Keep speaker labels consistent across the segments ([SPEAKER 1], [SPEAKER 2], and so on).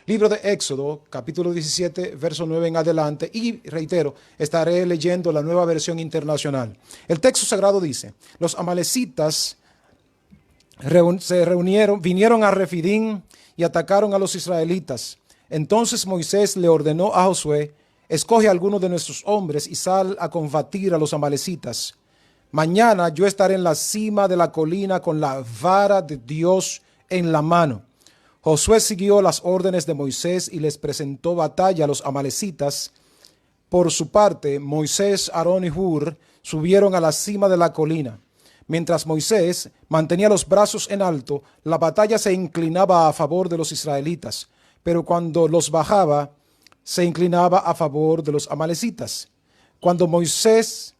[SPEAKER 1] Libro de Éxodo, capítulo 17, verso 9 en adelante, y reitero, estaré leyendo la Nueva Versión Internacional. El texto sagrado dice: los amalecitas vinieron a Refidim y atacaron a los israelitas. Entonces Moisés le ordenó a Josué: escoge a alguno de nuestros hombres y sal a combatir a los amalecitas. Mañana yo estaré en la cima de la colina con la vara de Dios en la mano. Josué siguió las órdenes de Moisés y les presentó batalla a los amalecitas. Por su parte, Moisés, Aarón y Hur subieron a la cima de la colina. Mientras Moisés mantenía los brazos en alto, la batalla se inclinaba a favor de los israelitas, pero cuando los bajaba, se inclinaba a favor de los amalecitas. Cuando Moisés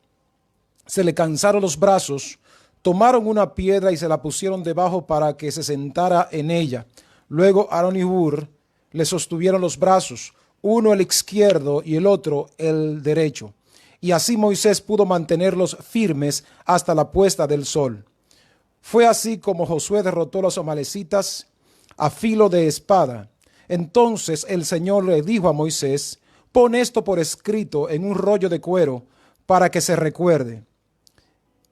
[SPEAKER 1] se le cansaron los brazos, tomaron una piedra y se la pusieron debajo para que se sentara en ella. Luego Aarón y Hur le sostuvieron los brazos, uno el izquierdo y el otro el derecho. Y así Moisés pudo mantenerlos firmes hasta la puesta del sol. Fue así como Josué derrotó a los amalecitas a filo de espada. Entonces el Señor le dijo a Moisés: pon esto por escrito en un rollo de cuero para que se recuerde.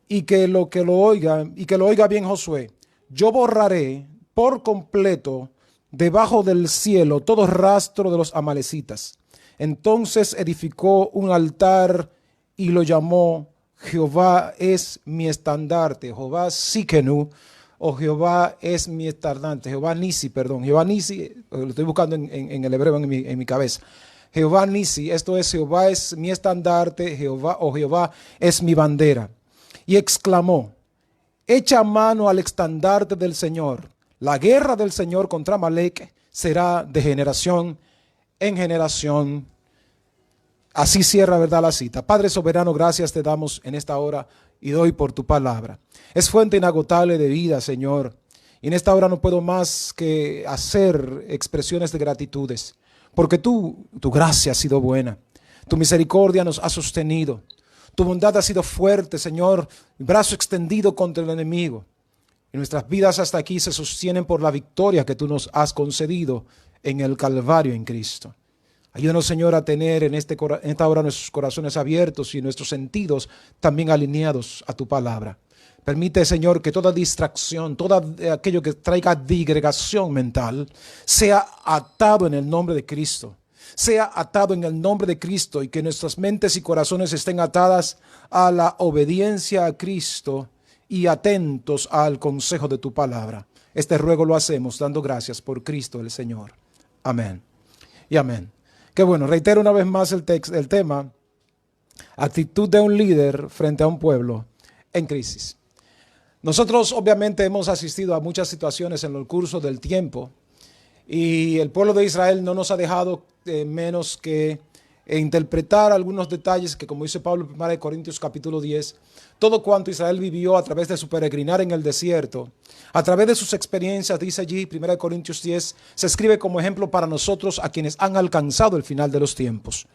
[SPEAKER 1] Y que lo oiga bien Josué: yo borraré por completo debajo del cielo todo rastro de los amalecitas. Entonces edificó un altar y lo llamó Jehová es mi estandarte, Jehová Sikenu, o Jehová es mi estandarte, Jehová Nisi, lo estoy buscando en el hebreo en mi cabeza. Jehová Nisi, esto es: Jehová es mi estandarte, Jehová es mi bandera. Y exclamó: echa mano al estandarte del Señor. La guerra del Señor contra Amalec será de generación en generación. Así cierra, ¿verdad?, la cita. Padre soberano, gracias te damos en esta hora y doy por tu palabra. Es fuente inagotable de vida, Señor. Y en esta hora no puedo más que hacer expresiones de gratitudes, porque tu gracia ha sido buena. Tu misericordia nos ha sostenido. Tu bondad ha sido fuerte, Señor, brazo extendido contra el enemigo. Y nuestras vidas hasta aquí se sostienen por la victoria que tú nos has concedido en el Calvario en Cristo. Ayúdanos, Señor, a tener en esta hora nuestros corazones abiertos y nuestros sentidos también alineados a tu palabra. Permite, Señor, que toda distracción, todo aquello que traiga digregación mental, sea atado en el nombre de Cristo. Sea atado en el nombre de Cristo, y que nuestras mentes y corazones estén atadas a la obediencia a Cristo y atentos al consejo de tu palabra. Este ruego lo hacemos dando gracias por Cristo el Señor. Amén y amén. Qué bueno, reitero una vez más el tema: actitud de un líder frente a un pueblo en crisis. Nosotros obviamente hemos asistido a muchas situaciones en el curso del tiempo, y el pueblo de Israel no nos ha dejado menos que interpretar algunos detalles que, como dice Pablo en 1 Corintios capítulo 10, todo cuanto Israel vivió a través de su peregrinar en el desierto, a través de sus experiencias, dice allí 1 Corintios 10, se escribe como ejemplo para nosotros, a quienes han alcanzado el final de los tiempos,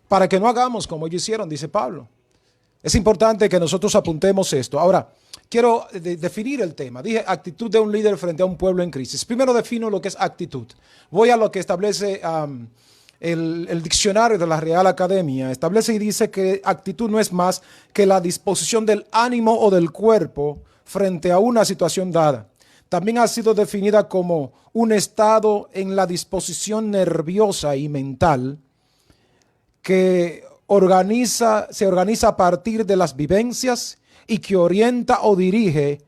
[SPEAKER 1] para que no hagamos como ellos hicieron, dice Pablo. Es importante que nosotros apuntemos esto. Ahora, quiero definir el tema. Dije actitud de un líder frente a un pueblo en crisis. Primero defino lo que es actitud. Voy a lo que establece el diccionario de la Real Academia. Establece y dice que actitud no es más que la disposición del ánimo o del cuerpo frente a una situación dada. También ha sido definida como un estado en la disposición nerviosa y mental que se organiza a partir de las vivencias y que orienta o dirige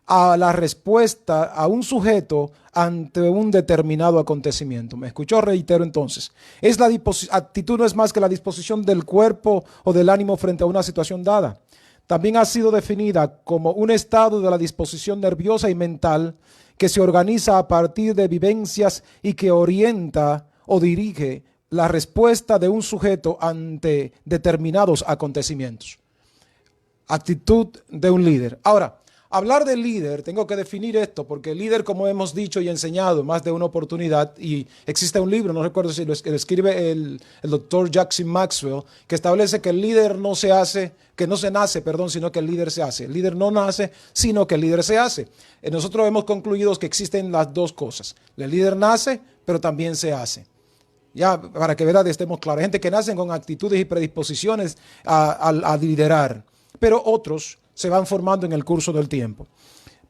[SPEAKER 1] a la respuesta a un sujeto ante un determinado acontecimiento. ¿Me escuchó? Reitero entonces. Actitud no es más que la disposición del cuerpo o del ánimo frente a una situación dada. También ha sido definida como un estado de la disposición nerviosa y mental que se organiza a partir de vivencias y que orienta o dirige la respuesta de un sujeto ante determinados acontecimientos. Actitud de un líder. Ahora, hablar de líder, tengo que definir esto, porque el líder, como hemos dicho y enseñado en más de una oportunidad, y existe un libro, no recuerdo si lo escribe el doctor Jackson Maxwell, que establece que el líder no se hace, que no se nace, perdón, sino que el líder se hace. El líder no nace, sino que el líder se hace. Nosotros hemos concluido que existen las dos cosas. El líder nace, pero también se hace. Ya, para que verdad estemos claros. Hay gente que nacen con actitudes y predisposiciones a liderar, pero otros se van formando en el curso del tiempo.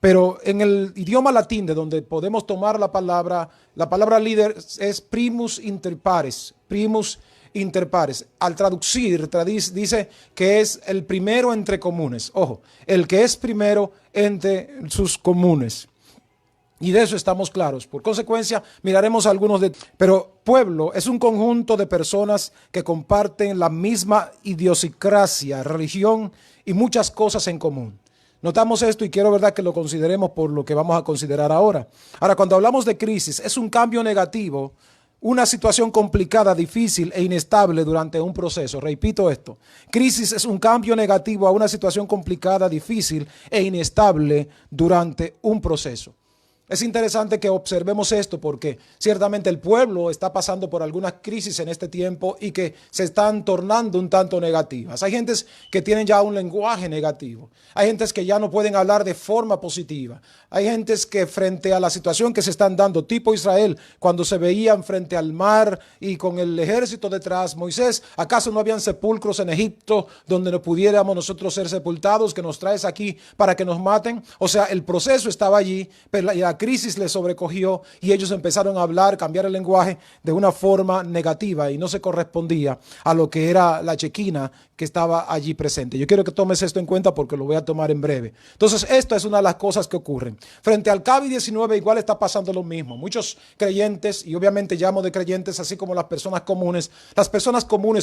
[SPEAKER 1] Pero en el idioma latín, de donde podemos tomar la palabra líder es primus inter pares, primus inter pares. Al traducir, dice que es el primero entre comunes. Ojo, el que es primero entre sus comunes. Y de eso estamos claros. Por consecuencia, miraremos algunos de... Pero pueblo es un conjunto de personas que comparten la misma idiosincrasia, religión y muchas cosas en común. Notamos esto y quiero, verdad, que lo consideremos por lo que vamos a considerar ahora. Ahora, cuando hablamos de crisis, es un cambio negativo, una situación complicada, difícil e inestable durante un proceso. Repito esto. Crisis es un cambio negativo a una situación complicada, difícil e inestable durante un proceso. Es interesante que observemos esto porque ciertamente el pueblo está pasando por algunas crisis en este tiempo y que se están tornando un tanto negativas. Hay gentes que tienen ya un lenguaje negativo. Hay gentes que ya no pueden hablar de forma positiva. Hay gentes que frente a la situación que se están dando, tipo Israel, cuando se veían frente al mar y con el ejército detrás, Moisés, ¿acaso no habían sepulcros en Egipto donde no pudiéramos nosotros ser sepultados, que nos traes aquí para que nos maten? O sea, el proceso estaba allí, pero la crisis les sobrecogió y ellos empezaron a hablar, cambiar el lenguaje de una forma negativa y no se correspondía a lo que era la Chequina que estaba allí presente. Yo quiero que tomes esto en cuenta porque lo voy a tomar en breve. Entonces, esta es una de las cosas que ocurren. Frente al COVID-19 igual está pasando lo mismo. Muchos creyentes, y obviamente llamo de creyentes, así como las personas comunes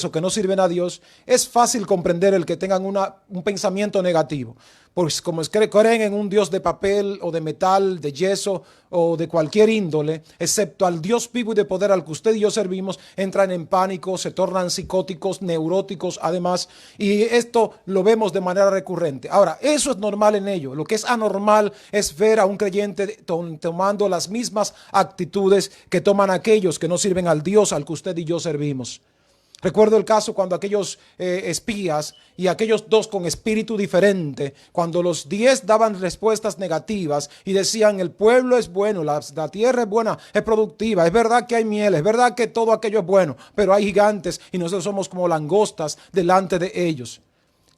[SPEAKER 1] o que no sirven a Dios, es fácil comprender el que tengan un pensamiento negativo. Pues como creen en un Dios de papel o de metal, de yeso o de cualquier índole, excepto al Dios vivo y de poder al que usted y yo servimos, entran en pánico, se tornan psicóticos, neuróticos además, y esto lo vemos de manera recurrente. Ahora, eso es normal en ello. Lo que es anormal es ver a un creyente tomando las mismas actitudes que toman aquellos que no sirven al Dios al que usted y yo servimos. Recuerdo el caso cuando aquellos espías y aquellos dos con espíritu diferente, cuando los 10 daban respuestas negativas y decían el pueblo es bueno, la tierra es buena, es productiva, es verdad que hay miel, es verdad que todo aquello es bueno, pero hay gigantes y nosotros somos como langostas delante de ellos.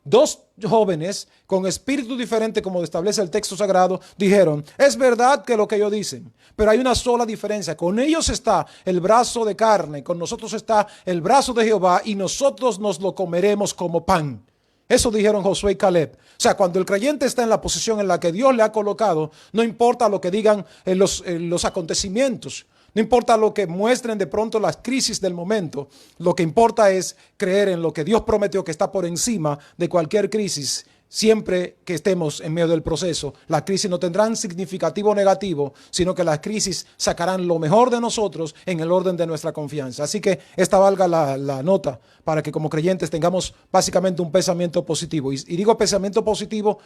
[SPEAKER 1] Dos jóvenes con espíritu diferente, como establece el texto sagrado, dijeron, es verdad que lo que ellos dicen, pero hay una sola diferencia. Con ellos está el brazo de carne, con nosotros está el brazo de Jehová y nosotros nos lo comeremos como pan. Eso dijeron Josué y Caleb. O sea, cuando el creyente está en la posición en la que Dios le ha colocado, no importa lo que digan los acontecimientos, no importa lo que muestren de pronto las crisis del momento, lo que importa es creer en lo que Dios prometió que está por encima de cualquier crisis. Siempre que estemos en medio del proceso, las crisis no tendrán significativo negativo, sino que las crisis sacarán lo mejor de nosotros en el orden de nuestra confianza. Así que esta valga la nota para que como creyentes tengamos básicamente un pensamiento positivo. Y digo pensamiento positivo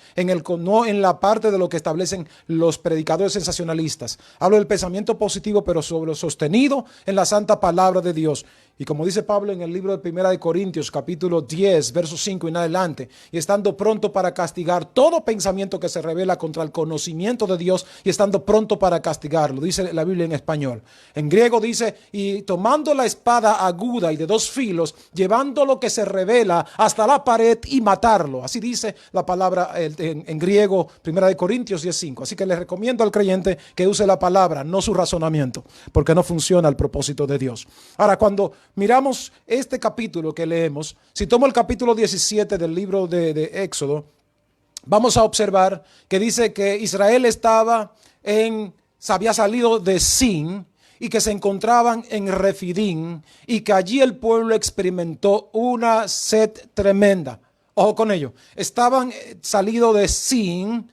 [SPEAKER 1] no en la parte de lo que establecen los predicadores sensacionalistas. Hablo del pensamiento positivo, pero sostenido en la santa palabra de Dios. Y como dice Pablo en el libro de 1 Corintios, capítulo 10, versos 5 en adelante, y estando pronto para castigar todo pensamiento que se revela contra el conocimiento de Dios y estando pronto para castigarlo, dice la Biblia en español. En griego dice, y tomando la espada aguda y de 2 filos, llevando lo que se revela hasta la pared y matarlo. Así dice la palabra en griego, 1 Corintios 10, 5. Así que les recomiendo al creyente que use la palabra, no su razonamiento, porque no funciona el propósito de Dios. Ahora, cuando miramos este capítulo que leemos, si tomo el capítulo 17 del libro de Éxodo, vamos a observar que dice que Israel había salido de Sin y que se encontraban en Refidim y que allí el pueblo experimentó una sed tremenda. Ojo con ello, estaban salidos de Sin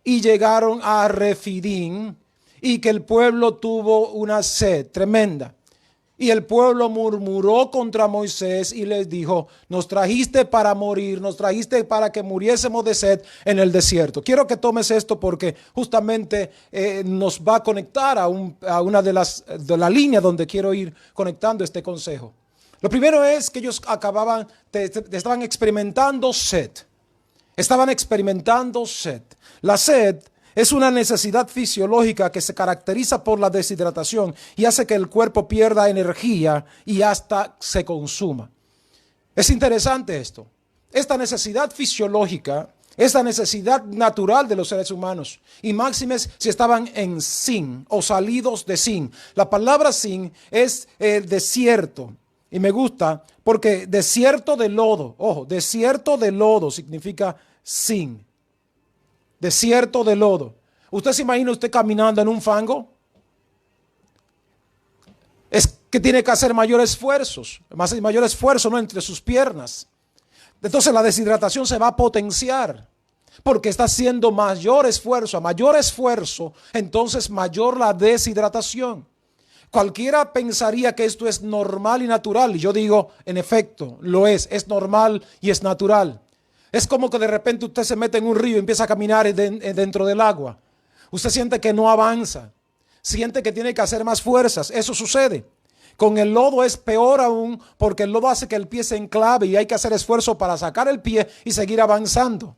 [SPEAKER 1] y llegaron a Refidim y que el pueblo tuvo una sed tremenda. Y el pueblo murmuró contra Moisés y les dijo: nos trajiste para morir, nos trajiste para que muriésemos de sed en el desierto. Quiero que tomes esto porque justamente nos va a conectar a una de la línea donde quiero ir conectando este consejo. Lo primero es que ellos estaban experimentando sed. Estaban experimentando sed. La sed es una necesidad fisiológica que se caracteriza por la deshidratación y hace que el cuerpo pierda energía y hasta se consuma. Es interesante esto. Esta necesidad fisiológica, esta necesidad natural de los seres humanos, y máximes si estaban en Sin o salidos de Sin. La palabra Sin es desierto. Y me gusta porque desierto de lodo, ojo, desierto de lodo significa Sin. Desierto de lodo. ¿Usted se imagina usted caminando en un fango? Es que tiene que hacer mayor esfuerzo, ¿no?, entre sus piernas. Entonces la deshidratación se va a potenciar porque está haciendo mayor esfuerzo. A mayor esfuerzo, entonces mayor la deshidratación. Cualquiera pensaría que esto es normal y natural, y yo digo, en efecto, lo es normal y es natural. Es como que de repente usted se mete en un río y empieza a caminar dentro del agua. Usted siente que no avanza, siente que tiene que hacer más fuerzas. Eso sucede. Con el lodo es peor aún, porque el lodo hace que el pie se enclave y hay que hacer esfuerzo para sacar el pie y seguir avanzando.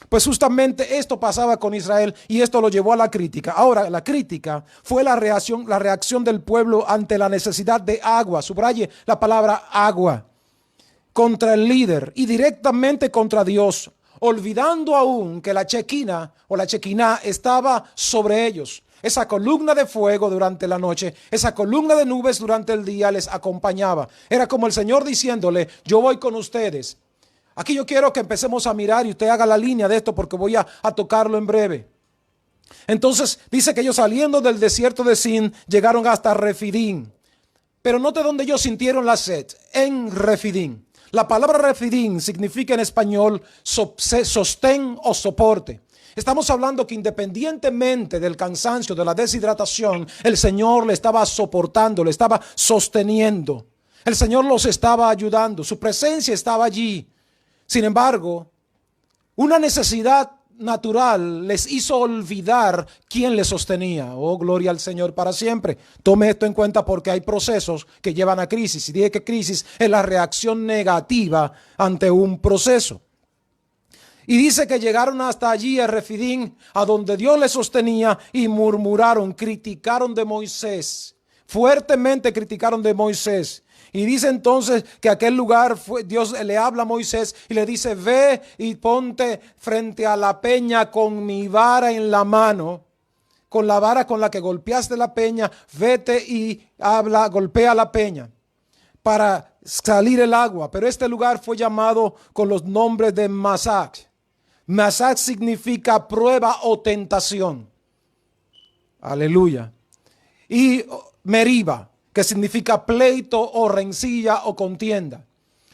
[SPEAKER 1] Pues justamente esto pasaba con Israel y esto lo llevó a la crítica. Ahora, la crítica fue la reacción del pueblo ante la necesidad de agua. Subraye la palabra agua. Contra el líder y directamente contra Dios, olvidando aún que la Chequina o la Chequiná estaba sobre ellos. Esa columna de fuego durante la noche, esa columna de nubes durante el día les acompañaba. Era como el Señor diciéndole: yo voy con ustedes. Aquí yo quiero que empecemos a mirar y usted haga la línea de esto porque voy a tocarlo en breve. Entonces dice que ellos, saliendo del desierto de Sin, llegaron hasta Refidim. Pero note dónde ellos sintieron la sed: en Refidim. La palabra Refidim significa en español sostén o soporte. Estamos hablando que independientemente del cansancio, de la deshidratación, el Señor le estaba soportando, le estaba sosteniendo. El Señor los estaba ayudando, su presencia estaba allí. Sin embargo, una necesidad natural les hizo olvidar quién les sostenía. Oh, gloria al Señor para siempre. Tome esto en cuenta porque hay procesos que llevan a crisis. Y dije que crisis es la reacción negativa ante un proceso. Y dice que llegaron hasta allí a Refidim, a donde Dios les sostenía, y murmuraron, criticaron de Moisés. Fuertemente criticaron de Moisés. Y dice entonces que aquel lugar Dios le habla a Moisés y le dice: ve y ponte frente a la peña con mi vara en la mano, con la vara con la que golpeaste la peña, vete y golpea la peña para salir el agua. Pero este lugar fue llamado con los nombres de Masac. Masac significa prueba o tentación. Aleluya. Y Meriba, que significa pleito o rencilla o contienda.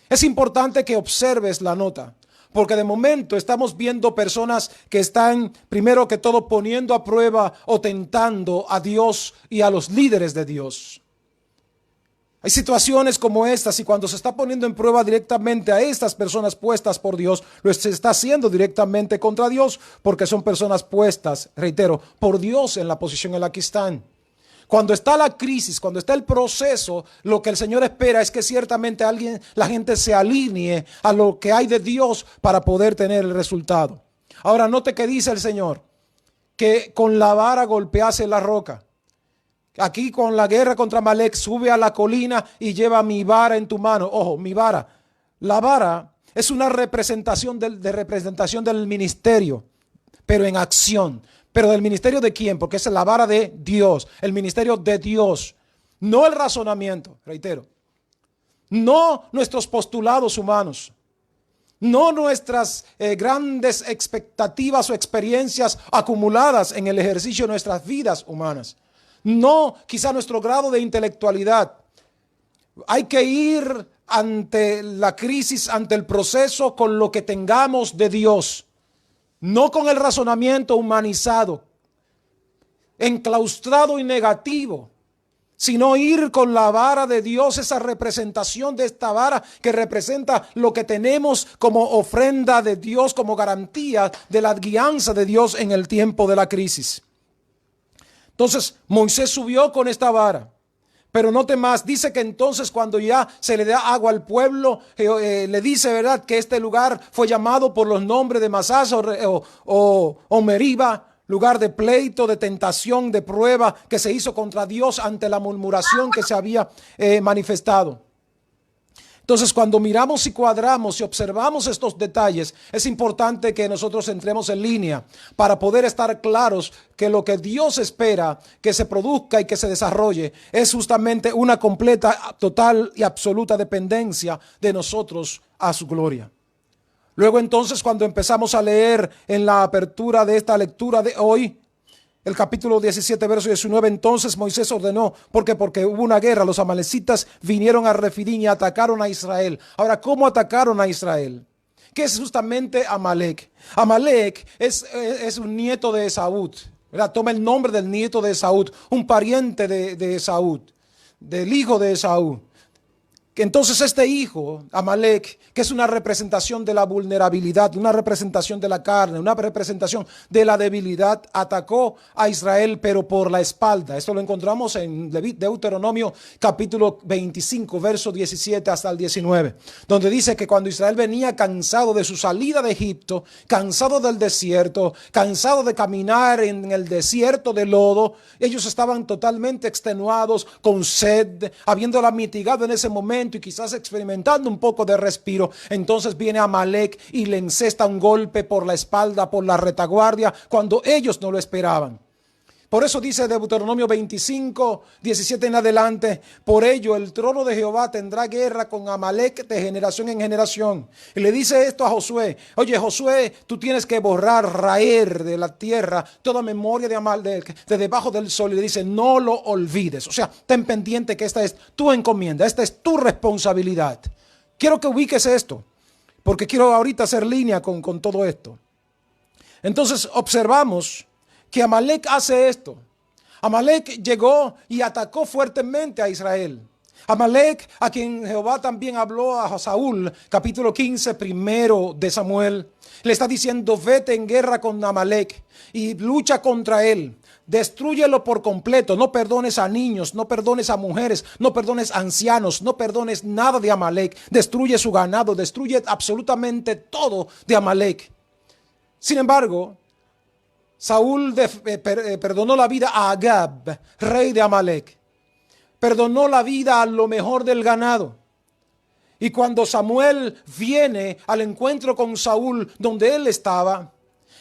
[SPEAKER 1] Es importante que observes la nota, porque de momento estamos viendo personas que están, primero que todo, poniendo a prueba o tentando a Dios y a los líderes de Dios. Hay situaciones como estas, y cuando se está poniendo en prueba directamente a estas personas puestas por Dios, se está haciendo directamente contra Dios, porque son personas puestas, reitero, por Dios en la posición en la que están. Cuando está la crisis, cuando está el proceso, lo que el Señor espera es que ciertamente la gente se alinee a lo que hay de Dios para poder tener el resultado. Ahora note que dice el Señor, que con la vara golpease la roca. Aquí con la guerra contra Amalek, sube a la colina y lleva mi vara en tu mano. Ojo, mi vara. La vara es una representación del ministerio, pero en acción. ¿Pero del ministerio de quién? Porque es la vara de Dios, el ministerio de Dios. No el razonamiento, reitero. No nuestros postulados humanos. No nuestras grandes expectativas o experiencias acumuladas en el ejercicio de nuestras vidas humanas. No quizá nuestro grado de intelectualidad. Hay que ir ante la crisis, ante el proceso, con lo que tengamos de Dios. No con el razonamiento humanizado, enclaustrado y negativo, sino ir con la vara de Dios, esa representación de esta vara que representa lo que tenemos como ofrenda de Dios, como garantía de la guianza de Dios en el tiempo de la crisis. Entonces Moisés subió con esta vara. Pero note más, dice que entonces cuando ya se le da agua al pueblo, le dice, ¿verdad?, que este lugar fue llamado por los nombres de Masás o Meriba, lugar de pleito, de tentación, de prueba que se hizo contra Dios ante la murmuración que se había manifestado. Entonces, cuando miramos y cuadramos y observamos estos detalles, es importante que nosotros entremos en línea para poder estar claros que lo que Dios espera que se produzca y que se desarrolle es justamente una completa, total y absoluta dependencia de nosotros a su gloria. Luego entonces, cuando empezamos a leer en la apertura de esta lectura de hoy, el capítulo 17, verso 19, entonces Moisés ordenó, porque hubo una guerra, los amalecitas vinieron a Refidim y atacaron a Israel. Ahora, ¿cómo atacaron a Israel? ¿Qué es justamente Amalek? Amalek es un nieto de Esaú, ¿verdad? Toma el nombre del nieto de Esaú, un pariente de Esaú, del hijo de Esaú. Entonces este hijo, Amalek, que es una representación de la vulnerabilidad, una representación de la carne, una representación de la debilidad, atacó a Israel pero por la espalda. Esto lo encontramos en Deuteronomio capítulo 25, verso 17 hasta el 19, donde dice que cuando Israel venía cansado de su salida de Egipto, cansado del desierto, cansado de caminar en el desierto de lodo, ellos estaban totalmente extenuados, con sed, habiéndola mitigado en ese momento y quizás experimentando un poco de respiro. Entonces viene Amalek y le encesta un golpe por la espalda, por la retaguardia, cuando ellos no lo esperaban. Por eso dice Deuteronomio 25, 17 en adelante, por ello el trono de Jehová tendrá guerra con Amalek de generación en generación. Y le dice esto a Josué: oye Josué, tú tienes que borrar, raer de la tierra toda memoria de Amalek de debajo del sol. Y le dice, no lo olvides. O sea, ten pendiente que esta es tu encomienda, esta es tu responsabilidad. Quiero que ubiques esto, porque quiero ahorita hacer línea con todo esto. Entonces observamos que Amalek hace esto. Amalek llegó y atacó fuertemente a Israel. Amalek, a quien Jehová también habló a Saúl, capítulo 15, primero de Samuel, le está diciendo, vete en guerra con Amalek y lucha contra él. Destrúyelo por completo, no perdones a niños, no perdones a mujeres, no perdones a ancianos, no perdones nada de Amalek. Destruye su ganado, destruye absolutamente todo de Amalek. Sin embargo, Saúl perdonó la vida a Agab, rey de Amalek. Perdonó la vida a lo mejor del ganado. Y cuando Samuel viene al encuentro con Saúl, donde él estaba,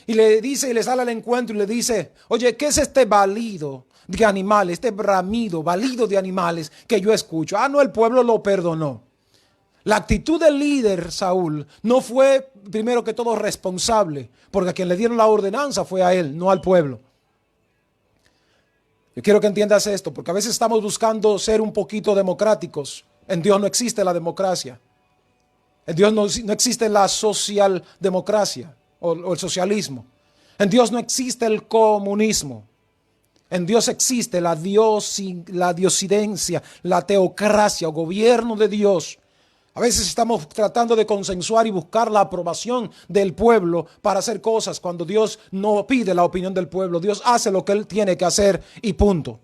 [SPEAKER 1] y le dice, y le sale al encuentro y le dice, oye, ¿qué es este balido de animales, este bramido, balido de animales que yo escucho? Ah, no, el pueblo lo perdonó. La actitud del líder Saúl no fue primero que todo responsable, porque a quien le dieron la ordenanza fue a él, no al pueblo. Yo quiero que entiendas esto, porque a veces estamos buscando ser un poquito democráticos. En Dios no existe la democracia. En Dios no existe la socialdemocracia o el socialismo. En Dios no existe el comunismo. En Dios existe la diosidencia, la teocracia o gobierno de Dios. A veces estamos tratando de consensuar y buscar la aprobación del pueblo para hacer cosas cuando Dios no pide la opinión del pueblo. Dios hace lo que Él tiene que hacer y punto.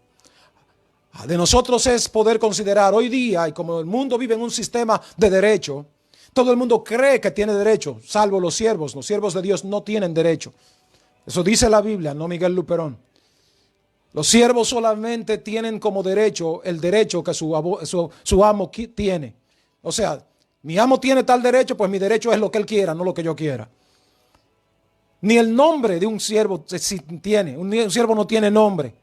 [SPEAKER 1] De nosotros es poder considerar hoy día, y como el mundo vive en un sistema de derecho, todo el mundo cree que tiene derecho, salvo los siervos. Los siervos de Dios no tienen derecho. Eso dice la Biblia, no Miguel Luperón. Los siervos solamente tienen como derecho el derecho que su amo tiene. O sea, mi amo tiene tal derecho, pues mi derecho es lo que él quiera, no lo que yo quiera. Ni el nombre de un siervo tiene. Un siervo no tiene nombre.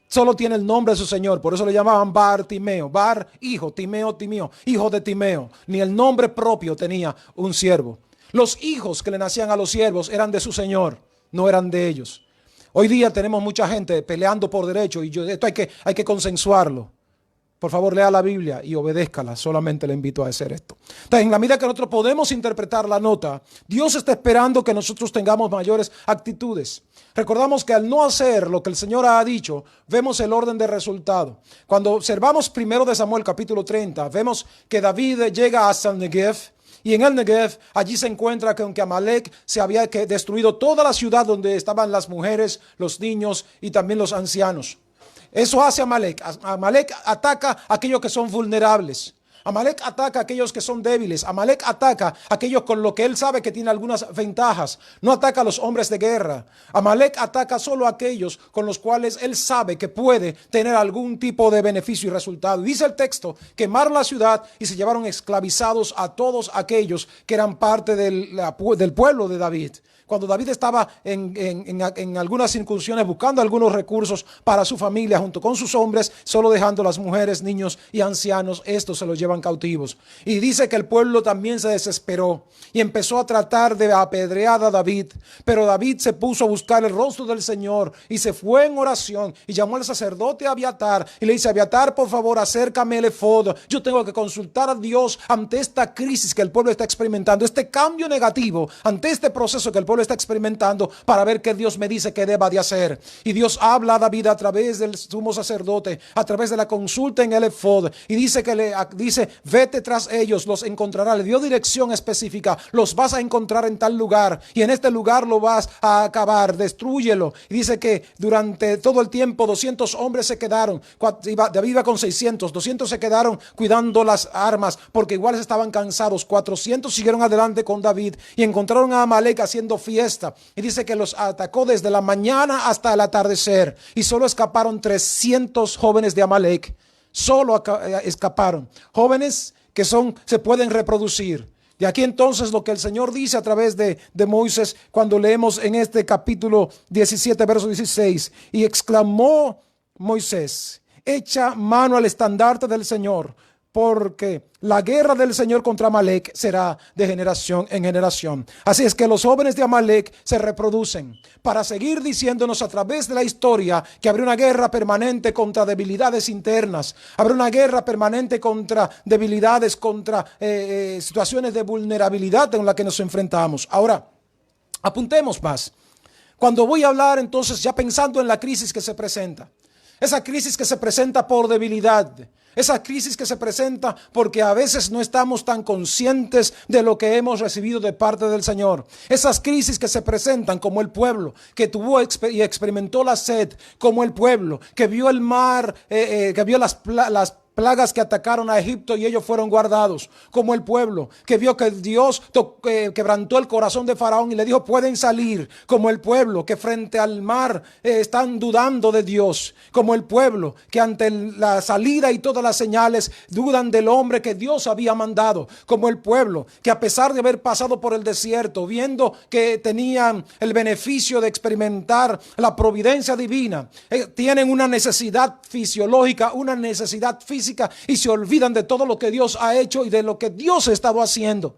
[SPEAKER 1] Solo tiene el nombre de su señor. Por eso le llamaban Bartimeo. Bar, hijo, Timeo, hijo de Timeo. Ni el nombre propio tenía un siervo. Los hijos que le nacían a los siervos eran de su señor, no eran de ellos. Hoy día tenemos mucha gente peleando por derecho y esto hay que consensuarlo. Por favor, lea la Biblia y obedézcala. Solamente le invito a hacer esto. Entonces, en la medida que nosotros podemos interpretar la nota, Dios está esperando que nosotros tengamos mayores actitudes. Recordamos que al no hacer lo que el Señor ha dicho, vemos el orden de resultado. Cuando observamos 1 de Samuel capítulo 30, vemos que David llega hasta el Negev. Y en el Negev, allí se encuentra que aunque Amalek se había destruido toda la ciudad donde estaban las mujeres, los niños y también los ancianos. Eso hace Amalek. Amalek ataca a aquellos que son vulnerables. Amalek ataca a aquellos que son débiles. Amalek ataca a aquellos con lo que él sabe que tiene algunas ventajas. No ataca a los hombres de guerra. Amalek ataca solo a aquellos con los cuales él sabe que puede tener algún tipo de beneficio y resultado. Y dice el texto, quemaron la ciudad y se llevaron esclavizados a todos aquellos que eran parte del pueblo de David. Cuando David estaba en algunas incursiones buscando algunos recursos para su familia junto con sus hombres, solo dejando las mujeres, niños y ancianos, estos se los llevan cautivos. Y dice que el pueblo también se desesperó y empezó a tratar de apedrear a David. Pero David se puso a buscar el rostro del Señor y se fue en oración y llamó al sacerdote Abiatar y le dice: Abiatar, por favor, acércame el efod. Yo tengo que consultar a Dios ante esta crisis que el pueblo está experimentando, este cambio negativo, ante este proceso que el pueblo está experimentando, para ver qué Dios me dice que deba de hacer. Y Dios habla a David a través del sumo sacerdote, a través de la consulta en el efod, y dice vete tras ellos, los encontrarás. Le dio dirección específica: los vas a encontrar en tal lugar y en este lugar lo vas a acabar, destrúyelo. Y dice que durante todo el tiempo 200 hombres se quedaron. David iba con 600, 200 se quedaron cuidando las armas porque igual estaban cansados. 400 siguieron adelante con David y encontraron a Amalek haciendo fiesta, y dice que los atacó desde la mañana hasta el atardecer, y solo escaparon 300 jóvenes de Amalek. Solo escaparon jóvenes que se pueden reproducir. De aquí entonces lo que el Señor dice a través de Moisés, cuando leemos en este capítulo 17 verso 16: y exclamó Moisés: echa mano al estandarte del Señor, porque la guerra del Señor contra Amalek será de generación en generación. Así es que los jóvenes de Amalek se reproducen para seguir diciéndonos a través de la historia que habrá una guerra permanente contra debilidades internas. Habrá una guerra permanente contra debilidades, contra situaciones de vulnerabilidad en la que nos enfrentamos. Ahora, apuntemos más. Cuando voy a hablar entonces, ya pensando en la crisis que se presenta, esa crisis que se presenta por debilidad, esa crisis que se presenta porque a veces no estamos tan conscientes de lo que hemos recibido de parte del Señor. Esas crisis que se presentan como el pueblo que tuvo y experimentó la sed, como el pueblo que vio el mar, que vio las plagas que atacaron a Egipto y ellos fueron guardados, como el pueblo que vio que Dios quebrantó el corazón de Faraón y le dijo: pueden salir, como el pueblo que frente al mar están dudando de Dios, como el pueblo que ante la salida y todas las señales dudan del hombre que Dios había mandado, como el pueblo que a pesar de haber pasado por el desierto, viendo que tenían el beneficio de experimentar la providencia divina, tienen una necesidad fisiológica, una necesidad física, y se olvidan de todo lo que Dios ha hecho y de lo que Dios ha estado haciendo.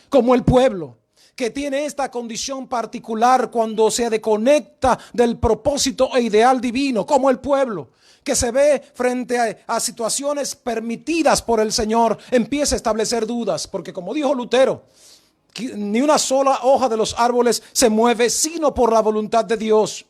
[SPEAKER 1] Como el pueblo que tiene esta condición particular cuando se desconecta del propósito e ideal divino, como el pueblo que se ve frente a situaciones permitidas por el Señor, empieza a establecer dudas, porque como dijo Lutero, ni una sola hoja de los árboles se mueve sino por la voluntad de Dios.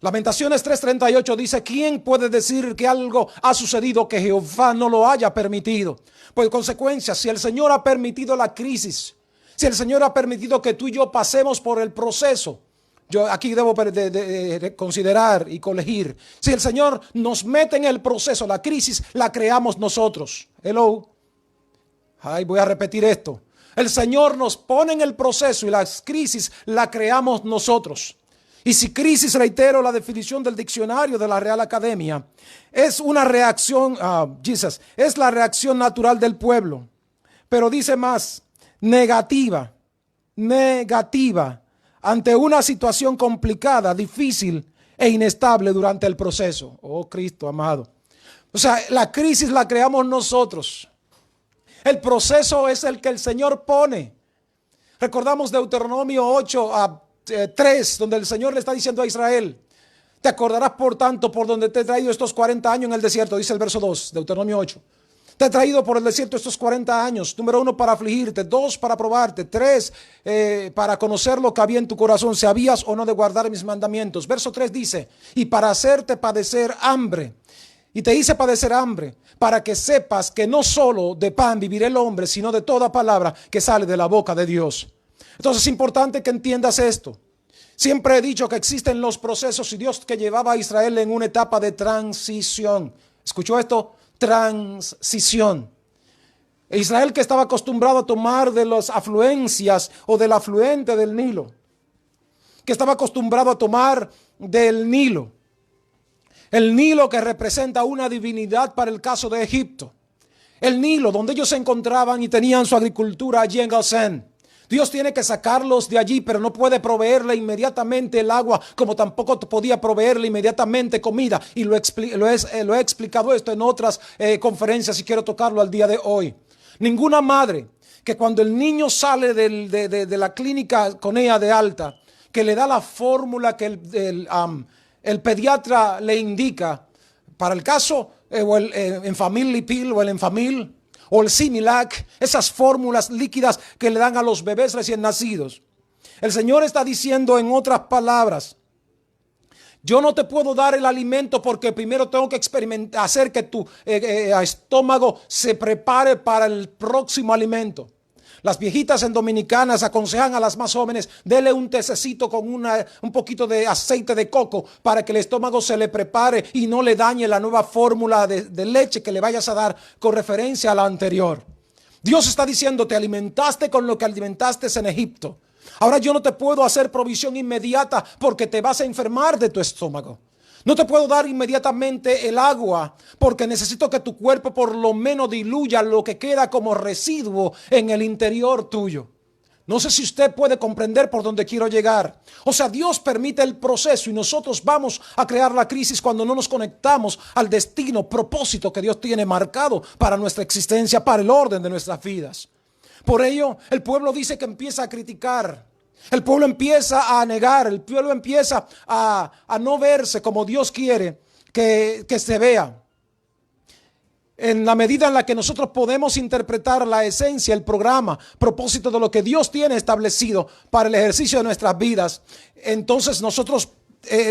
[SPEAKER 1] Lamentaciones 3:38 dice: ¿quién puede decir que algo ha sucedido que Jehová no lo haya permitido? Por consecuencia, si el Señor ha permitido la crisis, si el Señor ha permitido que tú y yo pasemos por el proceso, yo aquí debo de considerar y colegir, si el Señor nos mete en el proceso, la crisis la creamos nosotros. Hello. Voy a repetir esto. El Señor nos pone en el proceso y las crisis la creamos nosotros. Y si crisis, reitero la definición del diccionario de la Real Academia, es una reacción, es la reacción natural del pueblo. Pero dice más, negativa, ante una situación complicada, difícil e inestable durante el proceso. Oh Cristo amado. O sea, la crisis la creamos nosotros. El proceso es el que el Señor pone. Recordamos Deuteronomio 8:3, donde el Señor le está diciendo a Israel: Te acordarás, por tanto, por donde te he traído estos 40 años en el desierto, dice el verso 2, Deuteronomio 8. Te he traído por el desierto estos 40 años. Número 1, para afligirte. 2, para probarte. 3, para conocer lo que había en tu corazón, si habías o no de guardar mis mandamientos. Verso 3 dice, y para hacerte padecer hambre. Y te hice padecer hambre, para que sepas que no solo de pan vivirá el hombre, sino de toda palabra que sale de la boca de Dios. Entonces es importante que entiendas esto. Siempre he dicho que existen los procesos y Dios que llevaba a Israel en una etapa de transición. ¿Escuchó esto? Transición. Israel, que estaba acostumbrado a tomar de las afluencias o del afluente del Nilo, que estaba acostumbrado a tomar del Nilo. El Nilo, que representa una divinidad para el caso de Egipto. El Nilo, donde ellos se encontraban y tenían su agricultura allí en Gosén. Dios tiene que sacarlos de allí, pero no puede proveerle inmediatamente el agua, como tampoco podía proveerle inmediatamente comida. Y lo he explicado esto en otras conferencias y quiero tocarlo al día de hoy. Ninguna madre que cuando el niño sale de la clínica con ella de alta, que le da la fórmula que el pediatra le indica, para el caso o el Enfamil Lipil o el Enfamil, o el Similac, esas fórmulas líquidas que le dan a los bebés recién nacidos. El Señor está diciendo, en otras palabras, yo no te puedo dar el alimento porque primero tengo que hacer que tu estómago se prepare para el próximo alimento. Las viejitas en dominicanas aconsejan a las más jóvenes, dele un tececito con un poquito de aceite de coco para que el estómago se le prepare y no le dañe la nueva fórmula de leche que le vayas a dar con referencia a la anterior. Dios está diciendo, te alimentaste con lo que alimentaste en Egipto. Ahora yo no te puedo hacer provisión inmediata porque te vas a enfermar de tu estómago. No te puedo dar inmediatamente el agua porque necesito que tu cuerpo por lo menos diluya lo que queda como residuo en el interior tuyo. No sé si usted puede comprender por dónde quiero llegar. O sea, Dios permite el proceso y nosotros vamos a crear la crisis cuando no nos conectamos al destino, propósito que Dios tiene marcado para nuestra existencia, para el orden de nuestras vidas. Por ello, el pueblo dice que empieza a criticar. El pueblo empieza a negar, el pueblo empieza a no verse como Dios quiere que se vea. En la medida en la que nosotros podemos interpretar la esencia, el programa, propósito de lo que Dios tiene establecido para el ejercicio de nuestras vidas, entonces nosotros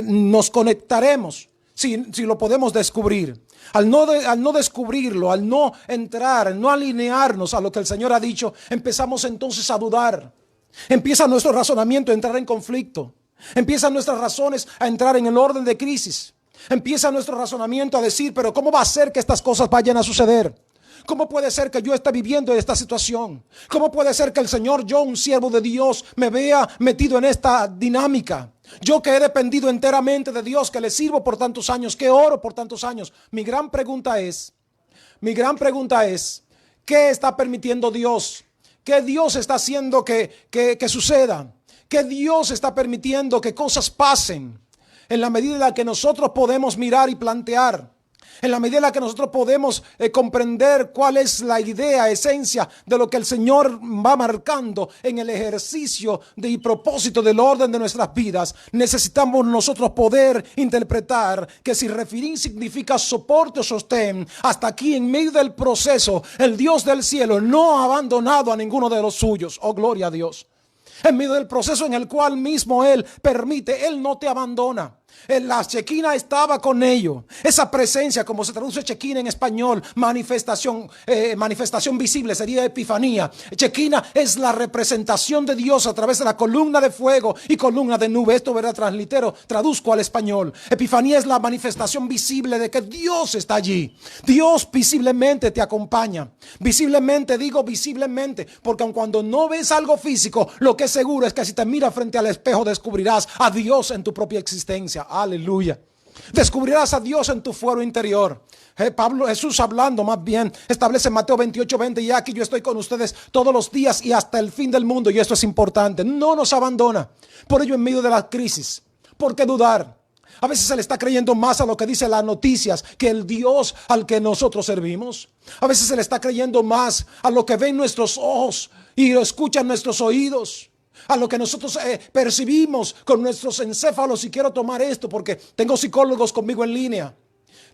[SPEAKER 1] nos conectaremos, si lo podemos descubrir. Al no descubrirlo, al no entrar, al no alinearnos a lo que el Señor ha dicho, empezamos entonces a dudar. Empieza nuestro razonamiento a entrar en conflicto. Empiezan nuestras razones a entrar en el orden de crisis. Empieza nuestro razonamiento a decir, pero ¿cómo va a ser que estas cosas vayan a suceder? ¿Cómo puede ser que yo esté viviendo esta situación? ¿Cómo puede ser que el Señor, yo, un siervo de Dios, me vea metido en esta dinámica? Yo que he dependido enteramente de Dios, que le sirvo por tantos años, que oro por tantos años. Mi gran pregunta es, ¿qué está permitiendo Dios? ¿Qué Dios está haciendo que suceda? ¿Qué Dios está permitiendo que cosas pasen? En la medida en la que nosotros podemos mirar y plantear, en la medida en la que nosotros podemos comprender cuál es la idea, esencia de lo que el Señor va marcando en el ejercicio y propósito del orden de nuestras vidas, necesitamos nosotros poder interpretar que si referir significa soporte o sostén, hasta aquí en medio del proceso, el Dios del cielo no ha abandonado a ninguno de los suyos. Oh, gloria a Dios. En medio del proceso en el cual mismo Él permite, Él no te abandona. La Shekinah estaba con ellos. Esa presencia, como se traduce Shekinah en español, manifestación visible, sería epifanía. Shekinah es la representación de Dios a través de la columna de fuego y columna de nube. Esto, ¿verdad? Traduzco al español. Epifanía es la manifestación visible de que Dios está allí. Dios visiblemente te acompaña. Visiblemente, digo visiblemente, porque aun cuando no ves algo físico, lo que es seguro es que si te miras frente al espejo descubrirás a Dios en tu propia existencia. Aleluya. Descubrirás a Dios en tu fuero interior. Jesús hablando más bien establece en Mateo 28:20, y aquí yo estoy con ustedes todos los días y hasta el fin del mundo. Y esto es importante, no nos abandona. Por ello, en medio de la crisis, ¿por qué dudar? A veces se le está creyendo más a lo que dicen las noticias que el Dios al que nosotros servimos. A veces se le está creyendo más a lo que ven nuestros ojos y lo escuchan nuestros oídos. a lo que nosotros percibimos con nuestros encéfalos. Y quiero tomar esto porque tengo psicólogos conmigo en línea.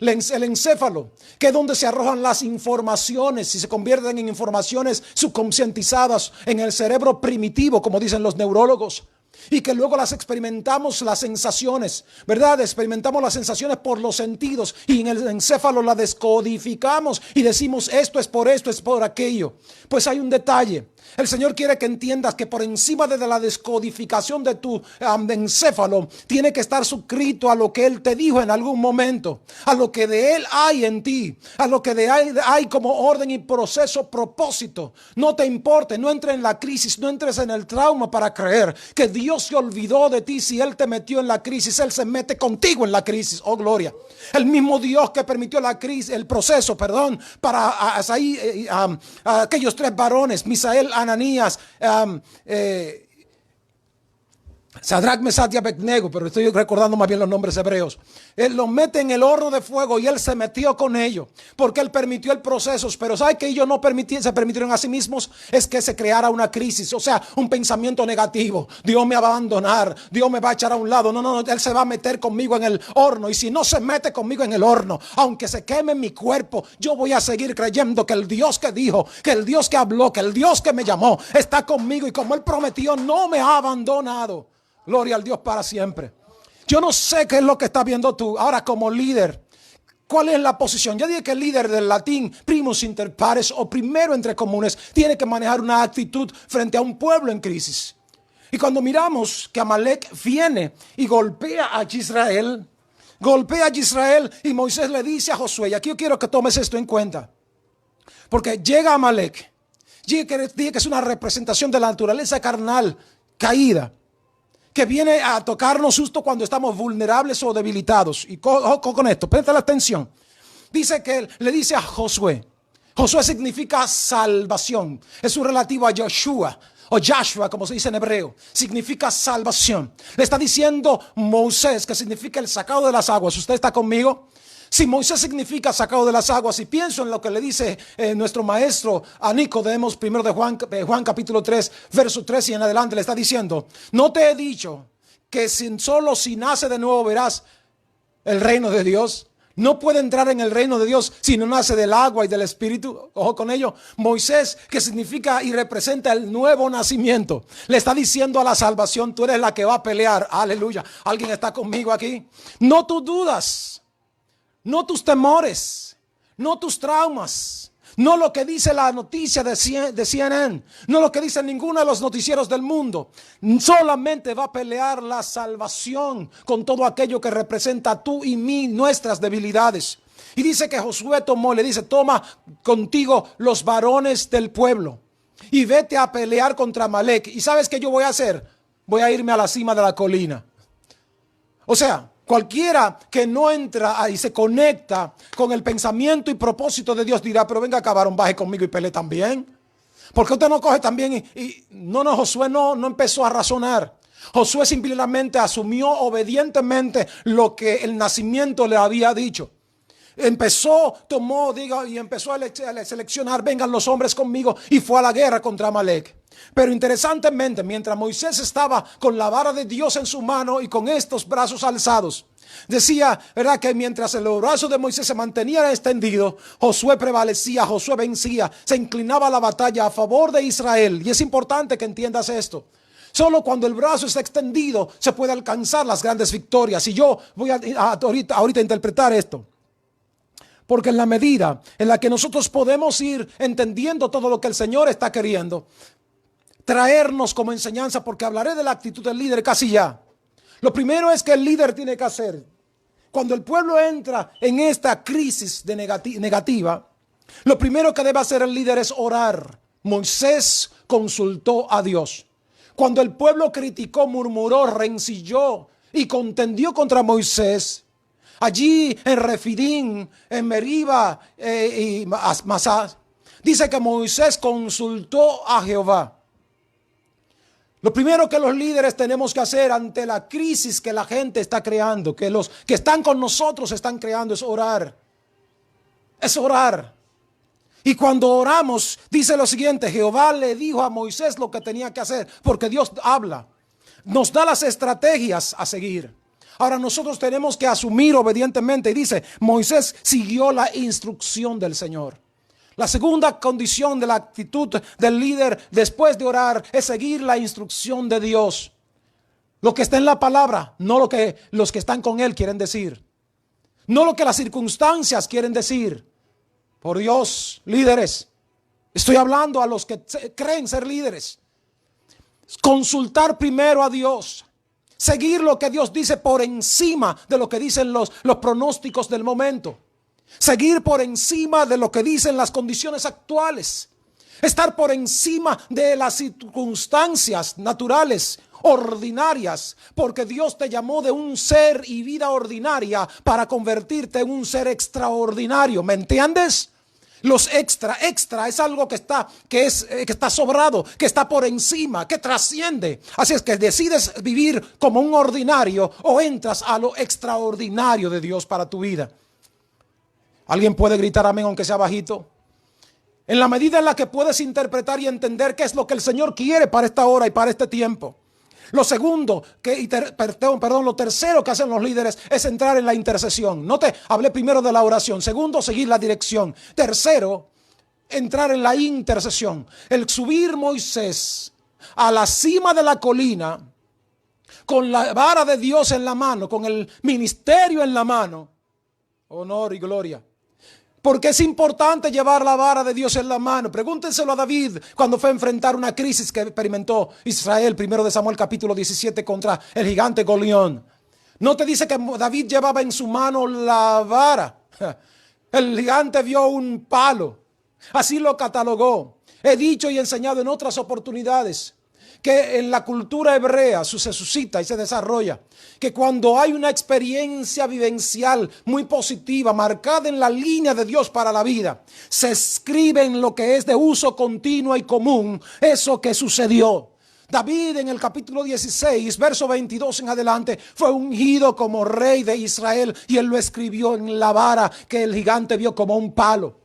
[SPEAKER 1] El encéfalo, que es donde se arrojan las informaciones y se convierten en informaciones subconscientizadas en el cerebro primitivo, como dicen los neurólogos. Y que luego las experimentamos, las sensaciones, ¿verdad? Experimentamos las sensaciones por los sentidos y en el encéfalo la descodificamos y decimos esto, es por aquello. Pues hay un detalle. El Señor quiere que entiendas que por encima de la descodificación de tu encéfalo tiene que estar suscrito a lo que Él te dijo en algún momento, a lo que de Él hay en ti, a lo que de Él hay como orden y proceso, propósito. No te importe, no entres en la crisis, no entres en el trauma para creer que Dios se olvidó de ti. Si Él te metió en la crisis, Él se mete contigo en la crisis. Oh, gloria. El mismo Dios que permitió la crisis, el proceso, para aquellos 3 varones, Misael, Ananías, Sadrach, Mesach y Abednego, pero estoy recordando más bien los nombres hebreos. Él los mete en el horno de fuego y él se metió con ellos porque él permitió el proceso. Pero ¿sabe que ellos no se permitieron a sí mismos? Es que se creara una crisis, o sea, un pensamiento negativo. Dios me va a abandonar, Dios me va a echar a un lado. No, Él se va a meter conmigo en el horno. Y si no se mete conmigo en el horno, aunque se queme mi cuerpo, yo voy a seguir creyendo que el Dios que dijo, que el Dios que habló, que el Dios que me llamó está conmigo. Y como Él prometió, no me ha abandonado. Gloria al Dios para siempre. Yo no sé qué es lo que estás viendo tú. Ahora, como líder, ¿cuál es la posición? Ya dije que el líder del latín, primus inter pares, o primero entre comunes, tiene que manejar una actitud frente a un pueblo en crisis. Y cuando miramos que Amalek viene y golpea a Israel, y Moisés le dice a Josué, y aquí yo quiero que tomes esto en cuenta, porque llega Amalek, dije que es una representación de la naturaleza carnal caída, que viene a tocarnos justo cuando estamos vulnerables o debilitados. Y con esto, presta la atención. Dice que le dice a Josué. Josué significa salvación. Es un relativo a Joshua, o Joshua, como se dice en hebreo. Significa salvación. Le está diciendo Moisés, que significa el sacado de las aguas. ¿Usted está conmigo? Si Moisés significa sacado de las aguas, y pienso en lo que le dice nuestro maestro a Nicodemos, primero de Juan capítulo 3, verso 3 y en adelante, le está diciendo, no te he dicho que solo si nace de nuevo verás el reino de Dios. No puede entrar en el reino de Dios si no nace del agua y del espíritu. Ojo con ello. Moisés, que significa y representa el nuevo nacimiento, le está diciendo a la salvación, tú eres la que va a pelear. Aleluya. ¿Alguien está conmigo aquí? No tus dudas. No tus temores, no tus traumas, no lo que dice la noticia de CNN, no lo que dice ninguno de los noticieros del mundo. Solamente va a pelear la salvación con todo aquello que representa tú y mí, nuestras debilidades. Y dice que Josué le dice, toma contigo los varones del pueblo y vete a pelear contra Amalek. ¿Y sabes qué yo voy a hacer? Voy a irme a la cima de la colina. O sea, cualquiera que no entra y se conecta con el pensamiento y propósito de Dios dirá, pero venga, cabrón, baje conmigo y pelee también. ¿Por qué usted no coge también? No, Josué no empezó a razonar. Josué simplemente asumió obedientemente lo que el nacimiento le había dicho. Empezó a seleccionar, vengan los hombres conmigo, y fue a la guerra contra Amalek. Pero interesantemente, mientras Moisés estaba con la vara de Dios en su mano y con estos brazos alzados, decía, ¿verdad?, que mientras el brazo de Moisés se mantenía extendido, Josué prevalecía, Josué vencía, se inclinaba a la batalla a favor de Israel. Y es importante que entiendas esto. Solo cuando el brazo está extendido se puede alcanzar las grandes victorias. Y yo voy ahorita a interpretar esto. Porque en la medida en la que nosotros podemos ir entendiendo todo lo que el Señor está queriendo traernos como enseñanza, porque hablaré de la actitud del líder casi ya. Lo primero es que el líder tiene que hacer, cuando el pueblo entra en esta crisis de negativa, lo primero que debe hacer el líder es orar. Moisés consultó a Dios. Cuando el pueblo criticó, murmuró, rencilló y contendió contra Moisés, allí en Refidim, en Meriba y Masá, dice que Moisés consultó a Jehová. Lo primero que los líderes tenemos que hacer ante la crisis que la gente está creando, que los que están con nosotros están creando, es orar. Es orar. Y cuando oramos, dice lo siguiente: Jehová le dijo a Moisés lo que tenía que hacer, porque Dios habla, nos da las estrategias a seguir. Ahora nosotros tenemos que asumir obedientemente. Y dice, Moisés siguió la instrucción del Señor. La segunda condición de la actitud del líder después de orar es seguir la instrucción de Dios. Lo que está en la palabra, no lo que los que están con él quieren decir. No lo que las circunstancias quieren decir. Por Dios, líderes, estoy hablando a los que creen ser líderes. Consultar primero a Dios. Seguir lo que Dios dice por encima de lo que dicen los pronósticos del momento. Seguir por encima de lo que dicen las condiciones actuales. Estar por encima de las circunstancias naturales, ordinarias, porque Dios te llamó de un ser y vida ordinaria para convertirte en un ser extraordinario. ¿Me entiendes? Los extra es algo que está sobrado, que está por encima, que trasciende. Así es que decides vivir como un ordinario o entras a lo extraordinario de Dios para tu vida. ¿Alguien puede gritar amén aunque sea bajito? En la medida en la que puedes interpretar y entender qué es lo que el Señor quiere para esta hora y para este tiempo. Lo tercero que hacen los líderes es entrar en la intercesión. Hablé primero de la oración. Segundo, seguir la dirección. Tercero, entrar en la intercesión. El subir Moisés a la cima de la colina con la vara de Dios en la mano, con el ministerio en la mano. Honor y gloria. Porque es importante llevar la vara de Dios en la mano. Pregúntenselo a David cuando fue a enfrentar una crisis que experimentó Israel, 1 Samuel capítulo 17 contra el gigante Golión. No te dice que David llevaba en su mano la vara. El gigante vio un palo. Así lo catalogó. He dicho y enseñado en otras oportunidades que en la cultura hebrea se suscita y se desarrolla, que cuando hay una experiencia vivencial muy positiva, marcada en la línea de Dios para la vida, se escribe en lo que es de uso continuo y común eso que sucedió. David en el capítulo 16, verso 22 en adelante, fue ungido como rey de Israel y él lo escribió en la vara que el gigante vio como un palo.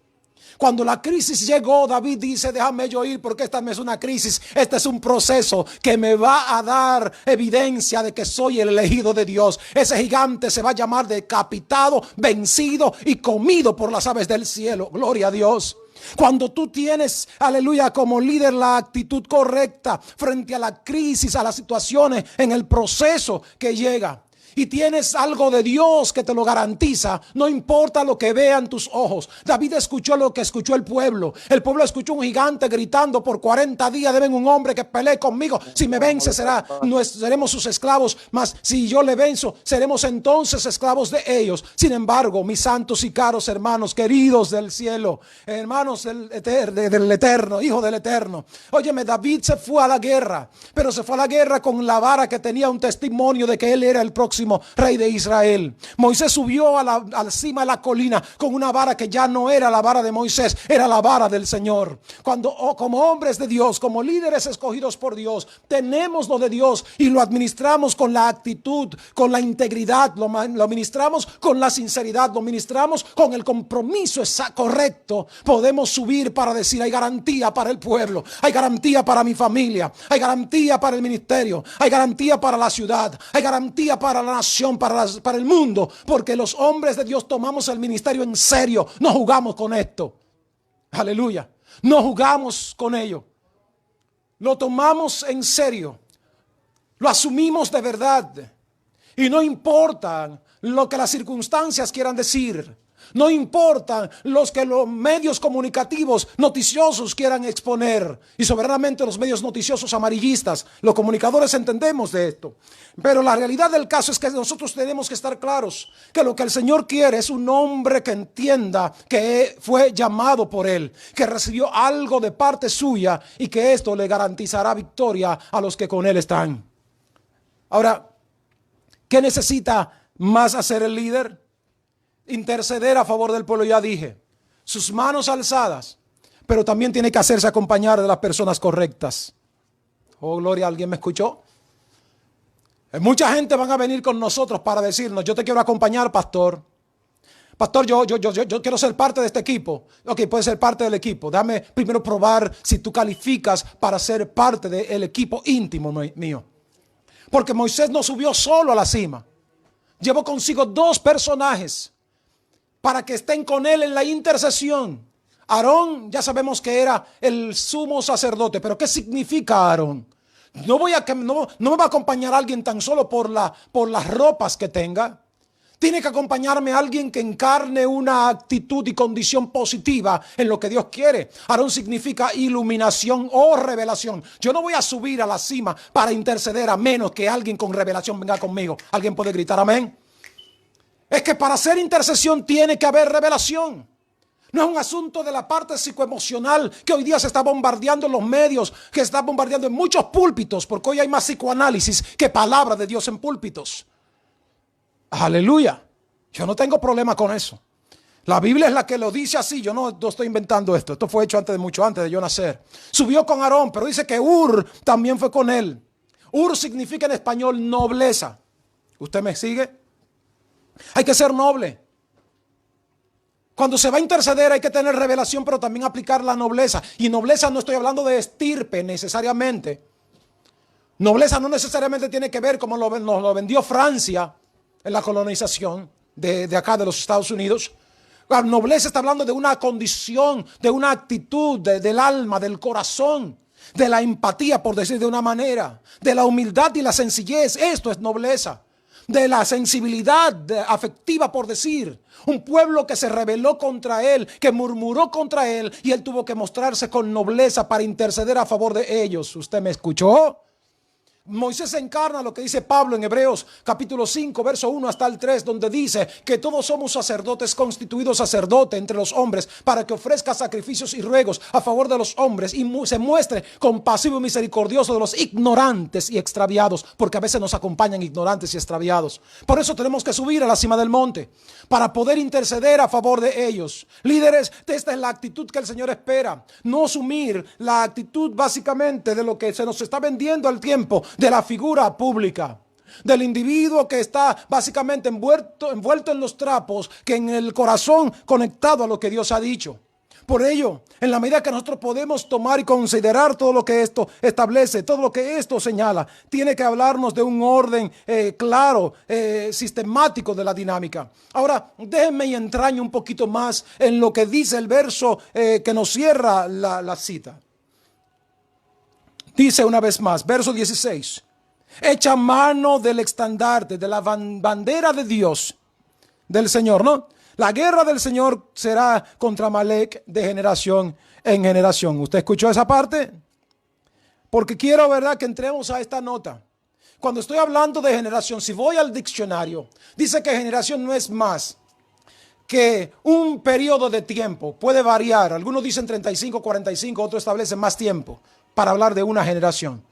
[SPEAKER 1] Cuando la crisis llegó, David dice, déjame yo ir porque esta no es una crisis, este es un proceso que me va a dar evidencia de que soy el elegido de Dios. Ese gigante se va a llamar decapitado, vencido y comido por las aves del cielo. Gloria a Dios. Cuando tú tienes, aleluya, como líder la actitud correcta frente a la crisis, a las situaciones, en el proceso que llega, y tienes algo de Dios que te lo garantiza, no importa lo que vean tus ojos. David escuchó lo que escuchó el pueblo. El pueblo escuchó un gigante gritando por 40 días, deben un hombre que pelee conmigo. Si me vence seremos sus esclavos, mas si yo le venzo, seremos entonces esclavos de ellos. Sin embargo, mis santos y caros hermanos, queridos del cielo, hermanos del Eterno, hijo del Eterno. Óyeme, David se fue a la guerra, pero se fue a la guerra con la vara que tenía un testimonio de que él era el próximo rey de Israel. Moisés subió a la cima de la colina con una vara que ya no era la vara de Moisés, era la vara del Señor. Como hombres de Dios, como líderes escogidos por Dios, tenemos lo de Dios y lo administramos con la actitud, con la integridad, lo administramos con la sinceridad, lo administramos con el compromiso correcto. Podemos subir para decir, hay garantía para el pueblo, hay garantía para mi familia, hay garantía para el ministerio, hay garantía para la ciudad, hay garantía para la nación, para el mundo, porque los hombres de Dios tomamos el ministerio en serio, no jugamos con esto. Aleluya, no jugamos con ello, lo tomamos en serio, lo asumimos de verdad y no importa lo que las circunstancias quieran decir. No importa los que los medios comunicativos noticiosos quieran exponer, y soberanamente los medios noticiosos amarillistas, los comunicadores entendemos de esto. Pero la realidad del caso es que nosotros tenemos que estar claros que lo que el Señor quiere es un hombre que entienda que fue llamado por Él, que recibió algo de parte suya y que esto le garantizará victoria a los que con Él están. Ahora, ¿qué necesita más hacer el líder? Interceder a favor del pueblo, ya dije, sus manos alzadas, pero también tiene que hacerse acompañar de las personas correctas. Oh, gloria, ¿alguien me escuchó? Mucha gente van a venir con nosotros para decirnos, yo te quiero acompañar, pastor, Pastor, yo quiero ser parte de este equipo. Ok, puedes ser parte del equipo. Déjame primero probar si tú calificas para ser parte del equipo íntimo mío. Porque Moisés no subió solo a la cima. Llevó consigo 2 personajes para que estén con él en la intercesión. Aarón, ya sabemos que era el sumo sacerdote, pero ¿qué significa Aarón? No me va a acompañar alguien tan solo por las ropas que tenga. Tiene que acompañarme alguien que encarne una actitud y condición positiva en lo que Dios quiere. Aarón significa iluminación o revelación. Yo no voy a subir a la cima para interceder a menos que alguien con revelación venga conmigo. ¿Alguien puede gritar amén? Es que para hacer intercesión tiene que haber revelación. No es un asunto de la parte psicoemocional que hoy día se está bombardeando en los medios, que se está bombardeando en muchos púlpitos, porque hoy hay más psicoanálisis que palabra de Dios en púlpitos. Aleluya. Yo no tengo problema con eso. La Biblia es la que lo dice así. Yo no estoy inventando esto. Esto fue hecho mucho antes de yo nacer. Subió con Aarón, pero dice que Ur también fue con él. Ur significa en español nobleza. ¿Usted me sigue? Hay que ser noble. Cuando se va a interceder hay que tener revelación, pero también aplicar la nobleza. Y nobleza no estoy hablando de estirpe necesariamente. Nobleza no necesariamente tiene que ver como nos lo vendió Francia en la colonización de acá de los Estados Unidos. La nobleza está hablando de una condición, de una actitud del alma, del corazón, de la empatía, por decir de una manera, de la humildad y la sencillez. Esto es nobleza. De la sensibilidad afectiva, por decir. Un pueblo que se rebeló contra él, que murmuró contra él, y él tuvo que mostrarse con nobleza para interceder a favor de ellos. ¿Usted me escuchó? Moisés encarna lo que dice Pablo en Hebreos capítulo 5 verso 1 hasta el 3, donde dice que todos somos sacerdotes constituidos sacerdote entre los hombres para que ofrezca sacrificios y ruegos a favor de los hombres y se muestre compasivo y misericordioso de los ignorantes y extraviados, porque a veces nos acompañan ignorantes y extraviados. Por eso tenemos que subir a la cima del monte para poder interceder a favor de ellos. Líderes, esta es la actitud que el Señor espera. No asumir la actitud básicamente de lo que se nos está vendiendo al tiempo, de la figura pública, del individuo que está básicamente envuelto en los trapos, que en el corazón conectado a lo que Dios ha dicho. Por ello, en la medida que nosotros podemos tomar y considerar todo lo que esto establece, todo lo que esto señala, tiene que hablarnos de un orden claro, sistemático de la dinámica. Ahora, déjenme y entrañe un poquito más en lo que dice el verso que nos cierra la cita. Dice una vez más, verso 16, echa mano del estandarte, de la bandera de Dios, del Señor, ¿no? La guerra del Señor será contra Amalek de generación en generación. ¿Usted escuchó esa parte? Porque quiero, ¿verdad?, que entremos a esta nota. Cuando estoy hablando de generación, si voy al diccionario, dice que generación no es más que un periodo de tiempo. Puede variar. Algunos dicen 35, 45, otros establecen más tiempo para hablar de una generación.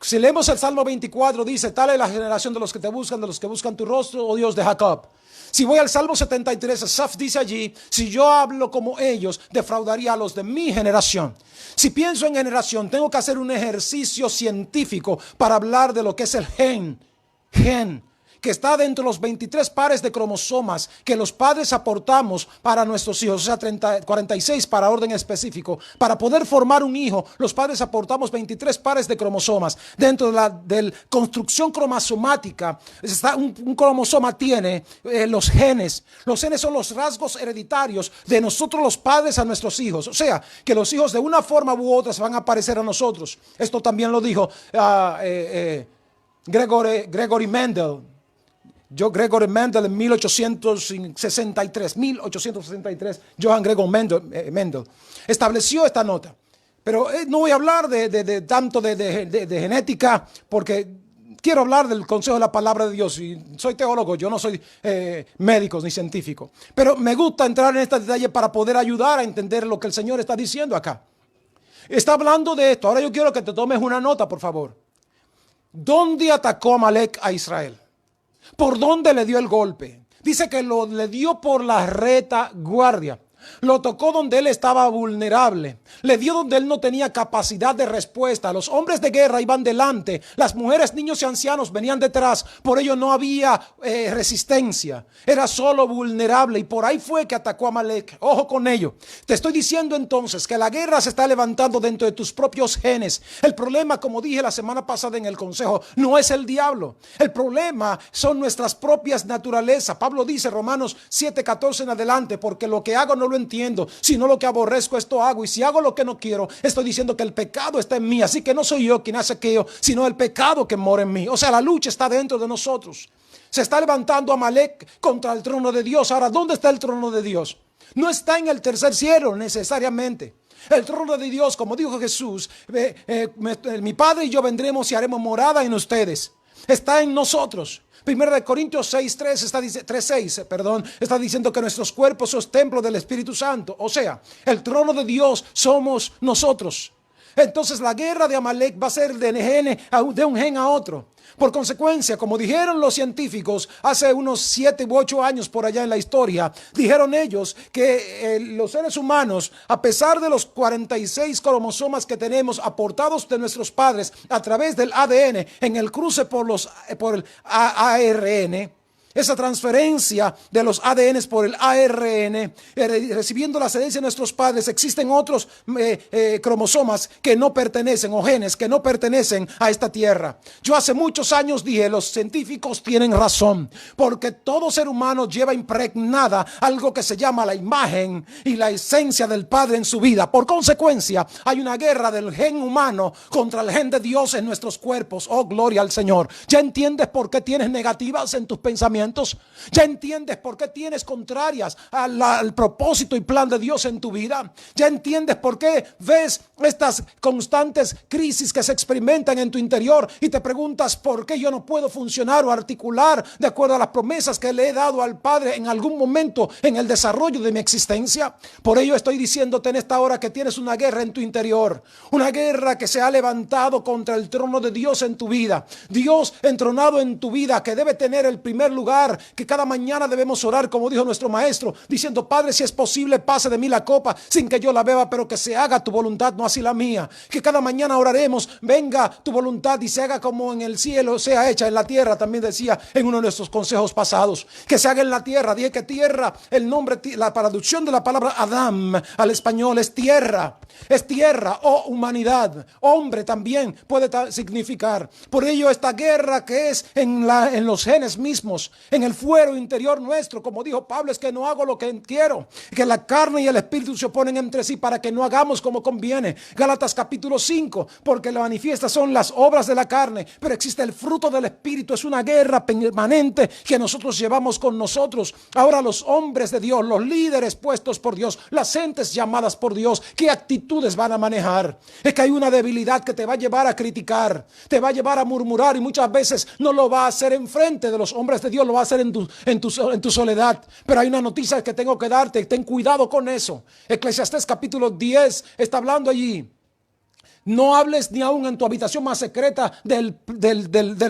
[SPEAKER 1] Si leemos el Salmo 24, dice, tal es la generación de los que te buscan, de los que buscan tu rostro, oh Dios de Jacob. Si voy al Salmo 73, Asaf dice allí, si yo hablo como ellos, defraudaría a los de mi generación. Si pienso en generación, tengo que hacer un ejercicio científico para hablar de lo que es el gen, que está dentro de los 23 pares de cromosomas que los padres aportamos para nuestros hijos, o sea, 46 para orden específico. Para poder formar un hijo, los padres aportamos 23 pares de cromosomas. Dentro de la construcción cromosomática, un cromosoma tiene los genes. Los genes son los rasgos hereditarios de nosotros los padres a nuestros hijos. O sea, que los hijos de una forma u otra se van a parecer a nosotros. Esto también lo dijo Gregory Mendel. Gregory Mendel en 1863, Johann Gregor Mendel estableció esta nota. Pero no voy a hablar tanto de genética, porque quiero hablar del consejo de la palabra de Dios. Y soy teólogo, yo no soy médico ni científico. Pero me gusta entrar en este detalle para poder ayudar a entender lo que el Señor está diciendo acá. Está hablando de esto. Ahora yo quiero que te tomes una nota, por favor. ¿Dónde atacó Amalek a Israel? ¿Por dónde le dio el golpe? Dice que le dio por la retaguardia. Lo tocó donde él estaba vulnerable. Le dio donde él no tenía capacidad de respuesta. Los hombres de guerra iban delante. Las mujeres, niños y ancianos venían detrás. Por ello no había resistencia. Era solo vulnerable. Y por ahí fue que atacó a Amalek. Ojo con ello. Te estoy diciendo entonces que la guerra se está levantando dentro de tus propios genes. El problema, como dije la semana pasada en el consejo, no es el diablo. El problema son nuestras propias naturalezas. Pablo dice, Romanos 7:14 en adelante, porque lo que hago no lo entiendo, sino lo que aborrezco esto hago, y si hago lo que no quiero, estoy diciendo que el pecado está en mí, así que no soy yo quien hace aquello, sino el pecado que mora en mí. O sea, la lucha está dentro de nosotros. Se está levantando Amalek contra el trono de Dios. Ahora, ¿dónde está el trono de Dios? No está en el tercer cielo necesariamente. El trono de Dios, como dijo Jesús, mi Padre y yo vendremos y haremos morada en ustedes. Está en nosotros. 1 Corintios 3:6 está diciendo que nuestros cuerpos son templo del Espíritu Santo. O sea, el trono de Dios somos nosotros. Entonces la guerra de Amalek va a ser de un gen a otro. Por consecuencia, como dijeron los científicos hace unos 7 u 8 años por allá en la historia, dijeron ellos que los seres humanos, a pesar de los 46 cromosomas que tenemos aportados de nuestros padres a través del ADN en el cruce por el ARN, esa transferencia de los ADNs por el ARN, recibiendo las herencias de nuestros padres, existen otros cromosomas que no pertenecen, o genes que no pertenecen a esta tierra. Yo hace muchos años dije, los científicos tienen razón, porque todo ser humano lleva impregnada algo que se llama la imagen y la esencia del Padre en su vida. Por consecuencia, hay una guerra del gen humano contra el gen de Dios en nuestros cuerpos. Oh, gloria al Señor. ¿Ya entiendes por qué tienes negativas en tus pensamientos? ¿Ya entiendes por qué tienes contrarias al propósito y plan de Dios en tu vida? ¿Ya entiendes por qué ves estas constantes crisis que se experimentan en tu interior y te preguntas por qué yo no puedo funcionar o articular de acuerdo a las promesas que le he dado al Padre en algún momento en el desarrollo de mi existencia? Por ello estoy diciéndote en esta hora que tienes una guerra en tu interior, una guerra que se ha levantado contra el trono de Dios en tu vida. Dios entronado en tu vida, que debe tener el primer lugar, que cada mañana debemos orar, como dijo nuestro maestro, diciendo: Padre, si es posible, pase de mí la copa sin que yo la beba, pero que se haga tu voluntad, no así la mía. Que cada mañana oraremos: venga tu voluntad y se haga como en el cielo, sea hecha en la tierra. También decía en uno de nuestros consejos pasados, que se haga en la tierra. Dije que tierra, el nombre, la traducción de la palabra Adam al español es tierra o humanidad. Hombre también puede significar. Por ello esta guerra que es en los genes mismos, en el fuero interior nuestro, como dijo Pablo, es que no hago lo que quiero, que la carne y el espíritu se oponen entre sí para que no hagamos como conviene. Gálatas capítulo 5, porque la manifiesta son las obras de la carne, pero existe el fruto del espíritu. Es una guerra permanente que nosotros llevamos con nosotros. Ahora los hombres de Dios, los líderes puestos por Dios, las gentes llamadas por Dios, ¿qué actitudes van a manejar? Es que hay una debilidad que te va a llevar a criticar, te va a llevar a murmurar, y muchas veces no lo va a hacer en frente de los hombres de Dios, lo va a hacer en tu soledad. Pero hay una noticia que tengo que darte: ten cuidado con eso. Eclesiastés capítulo 10 está hablando allí: no hables ni aún en tu habitación más secreta del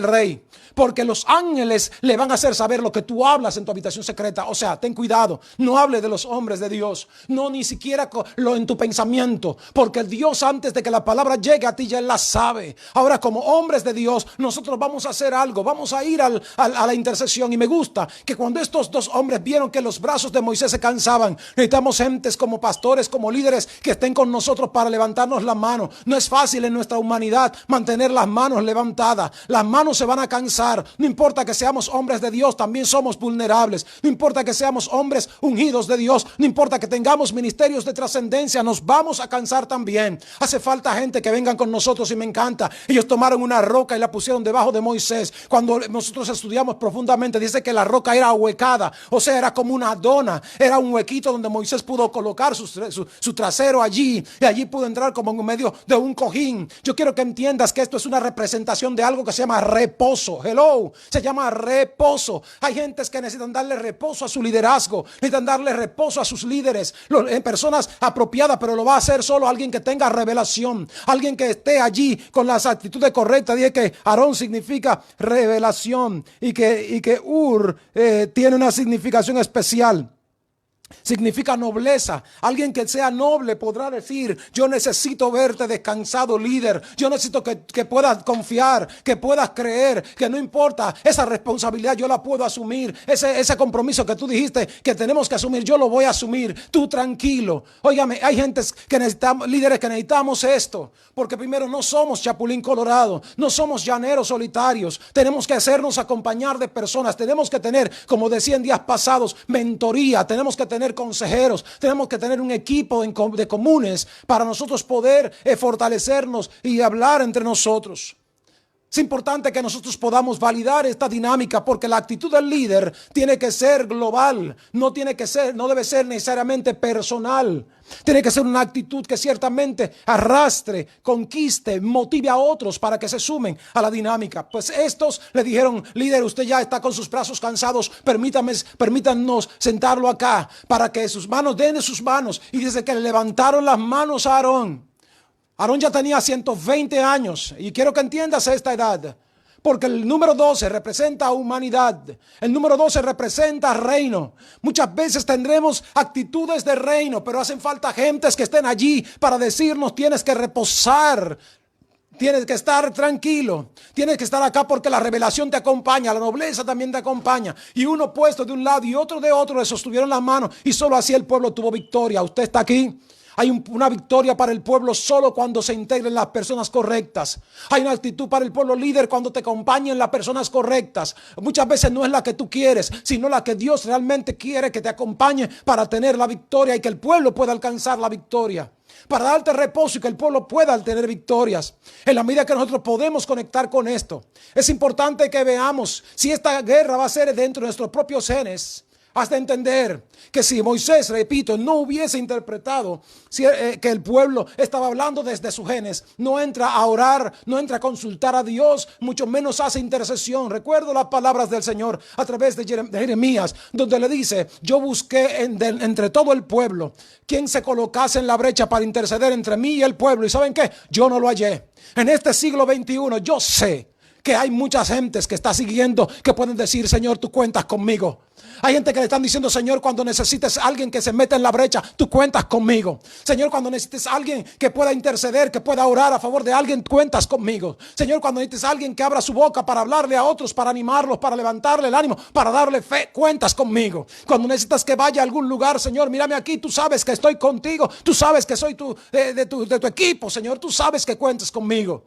[SPEAKER 1] rey, porque los ángeles le van a hacer saber lo que tú hablas en tu habitación secreta. O sea, ten cuidado, no hable de los hombres de Dios, no ni siquiera lo en tu pensamiento, porque Dios, antes de que la palabra llegue a ti, ya Él la sabe. Ahora, como hombres de Dios, nosotros vamos a hacer algo, vamos a ir a la intercesión. Y me gusta que cuando estos dos hombres vieron que los brazos de Moisés se cansaban, necesitamos gentes como pastores, como líderes, que estén con nosotros para levantarnos la mano. No es fácil en nuestra humanidad mantener las manos levantadas. Las manos se van a cansar. No importa que seamos hombres de Dios, también somos vulnerables. No importa que seamos hombres ungidos de Dios, no importa que tengamos ministerios de trascendencia, nos vamos a cansar también. Hace falta gente que vengan con nosotros, y me encanta. Ellos tomaron una roca y la pusieron debajo de Moisés. Cuando nosotros estudiamos profundamente, dice que la roca era ahuecada, o sea, era como una dona, era un huequito donde Moisés pudo colocar su trasero allí, y allí pudo entrar como en medio de un cojín. Yo quiero que entiendas que esto es una representación de algo que se llama reposo. Hello, se llama reposo. Hay gentes que necesitan darle reposo a su liderazgo, necesitan darle reposo a sus líderes, personas apropiadas, pero lo va a hacer solo alguien que tenga revelación, alguien que esté allí con las actitudes correctas. Dije que Aarón significa revelación, y que Ur tiene una significación especial. Significa nobleza. Alguien que sea noble podrá decir: yo necesito verte descansado, líder. Yo necesito que puedas confiar, que puedas creer, que no importa, esa responsabilidad yo la puedo asumir. Ese compromiso que tú dijiste que tenemos que asumir, yo lo voy a asumir. Tú tranquilo. Óigame, hay gente que necesitamos, líderes que necesitamos esto. Porque primero, no somos Chapulín Colorado, no somos llaneros solitarios. Tenemos que hacernos acompañar de personas. Tenemos que tener, como decía en días pasados, mentoría. Tenemos que tener consejeros, tenemos que tener un equipo de comunes para nosotros poder fortalecernos y hablar entre nosotros. Es importante que nosotros podamos validar esta dinámica, porque la actitud del líder tiene que ser global, no debe ser necesariamente personal. Tiene que ser una actitud que ciertamente arrastre, conquiste, motive a otros para que se sumen a la dinámica. Pues estos le dijeron: líder, usted ya está con sus brazos cansados, permítanos sentarlo acá para que sus manos den de sus manos. Y dice que le levantaron las manos a Aarón. Aarón ya tenía 120 años, y quiero que entiendas esta edad, porque el número 12 representa humanidad, el número 12 representa reino. Muchas veces tendremos actitudes de reino, pero hacen falta gentes que estén allí para decirnos: tienes que reposar, tienes que estar tranquilo, tienes que estar acá porque la revelación te acompaña, la nobleza también te acompaña. Y uno puesto de un lado y otro de otro le sostuvieron las manos, y solo así el pueblo tuvo victoria. Usted está aquí. Hay una victoria para el pueblo solo cuando se integren las personas correctas. Hay una actitud para el pueblo líder cuando te acompañen las personas correctas. Muchas veces no es la que tú quieres, sino la que Dios realmente quiere que te acompañe para tener la victoria y que el pueblo pueda alcanzar la victoria. Para darte reposo y que el pueblo pueda tener victorias. En la medida que nosotros podemos conectar con esto, es importante que veamos si esta guerra va a ser dentro de nuestros propios genes. Hasta entender que si Moisés, repito, no hubiese interpretado que el pueblo estaba hablando desde sus genes, no entra a orar, no entra a consultar a Dios, mucho menos hace intercesión. Recuerdo las palabras del Señor a través de Jeremías, donde le dice: yo busqué entre todo el pueblo quien se colocase en la brecha para interceder entre mí y el pueblo. ¿Y saben qué? Yo no lo hallé. En este siglo XXI yo sé que hay muchas gentes que está siguiendo, que pueden decir: Señor, tú cuentas conmigo. Hay gente que le están diciendo: Señor, cuando necesites a alguien que se meta en la brecha, tú cuentas conmigo. Señor, cuando necesites a alguien que pueda interceder, que pueda orar a favor de alguien, cuentas conmigo. Señor, cuando necesites a alguien que abra su boca para hablarle a otros, para animarlos, para levantarle el ánimo, para darle fe, cuentas conmigo. Cuando necesitas que vaya a algún lugar: Señor, mírame aquí, tú sabes que estoy contigo, tú sabes que soy de tu equipo, Señor, tú sabes que cuentas conmigo.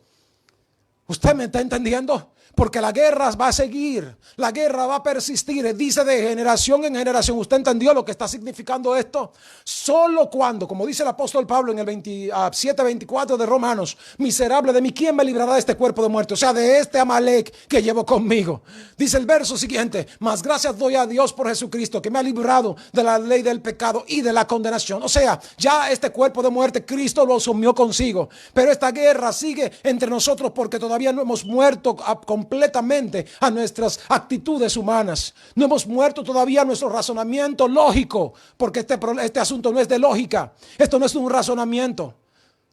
[SPEAKER 1] ¿Usted me está entendiendo? Porque la guerra va a seguir, la guerra va a persistir, dice de generación en generación. ¿Usted entendió lo que está significando esto? Solo cuando, como dice el apóstol Pablo en el 27:24 de Romanos: miserable de mí, ¿quién me librará de este cuerpo de muerte? O sea, de este Amalek que llevo conmigo. Dice el verso siguiente: mas gracias doy a Dios por Jesucristo, que me ha librado de la ley del pecado y de la condenación. O sea, ya este cuerpo de muerte Cristo lo asumió consigo, pero esta guerra sigue entre nosotros porque todavía no hemos muerto completamente a nuestras actitudes humanas. No hemos muerto todavía a nuestro razonamiento lógico, porque este asunto no es de lógica. Esto no es un razonamiento.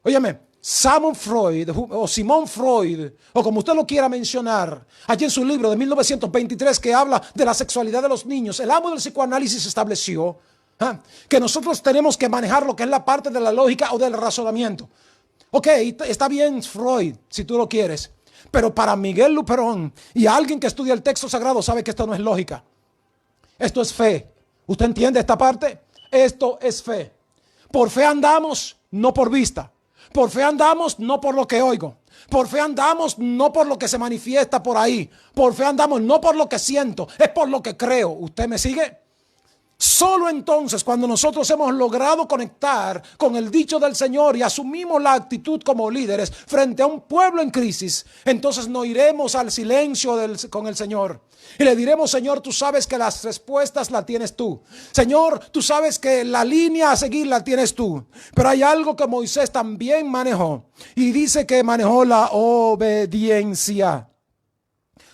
[SPEAKER 1] Óyeme, Sigmund Freud o Simón Freud, o como usted lo quiera mencionar, allí en su libro de 1923 que habla de la sexualidad de los niños, el amo del psicoanálisis estableció que nosotros tenemos que manejar lo que es la parte de la lógica o del razonamiento. Ok, está bien Freud, si tú lo quieres. Pero para Miguel Luperón y alguien que estudia el texto sagrado sabe que esto no es lógica. Esto es fe. ¿Usted entiende esta parte? Esto es fe. Por fe andamos, no por vista. Por fe andamos, no por lo que oigo. Por fe andamos, no por lo que se manifiesta por ahí. Por fe andamos, no por lo que siento, es por lo que creo. ¿Usted me sigue? Solo entonces, cuando nosotros hemos logrado conectar con el dicho del Señor y asumimos la actitud como líderes frente a un pueblo en crisis, entonces nos iremos al silencio con el Señor y le diremos: Señor, tú sabes que las respuestas las tienes tú. Señor, tú sabes que la línea a seguir la tienes tú. Pero hay algo que Moisés también manejó, y dice que manejó la obediencia.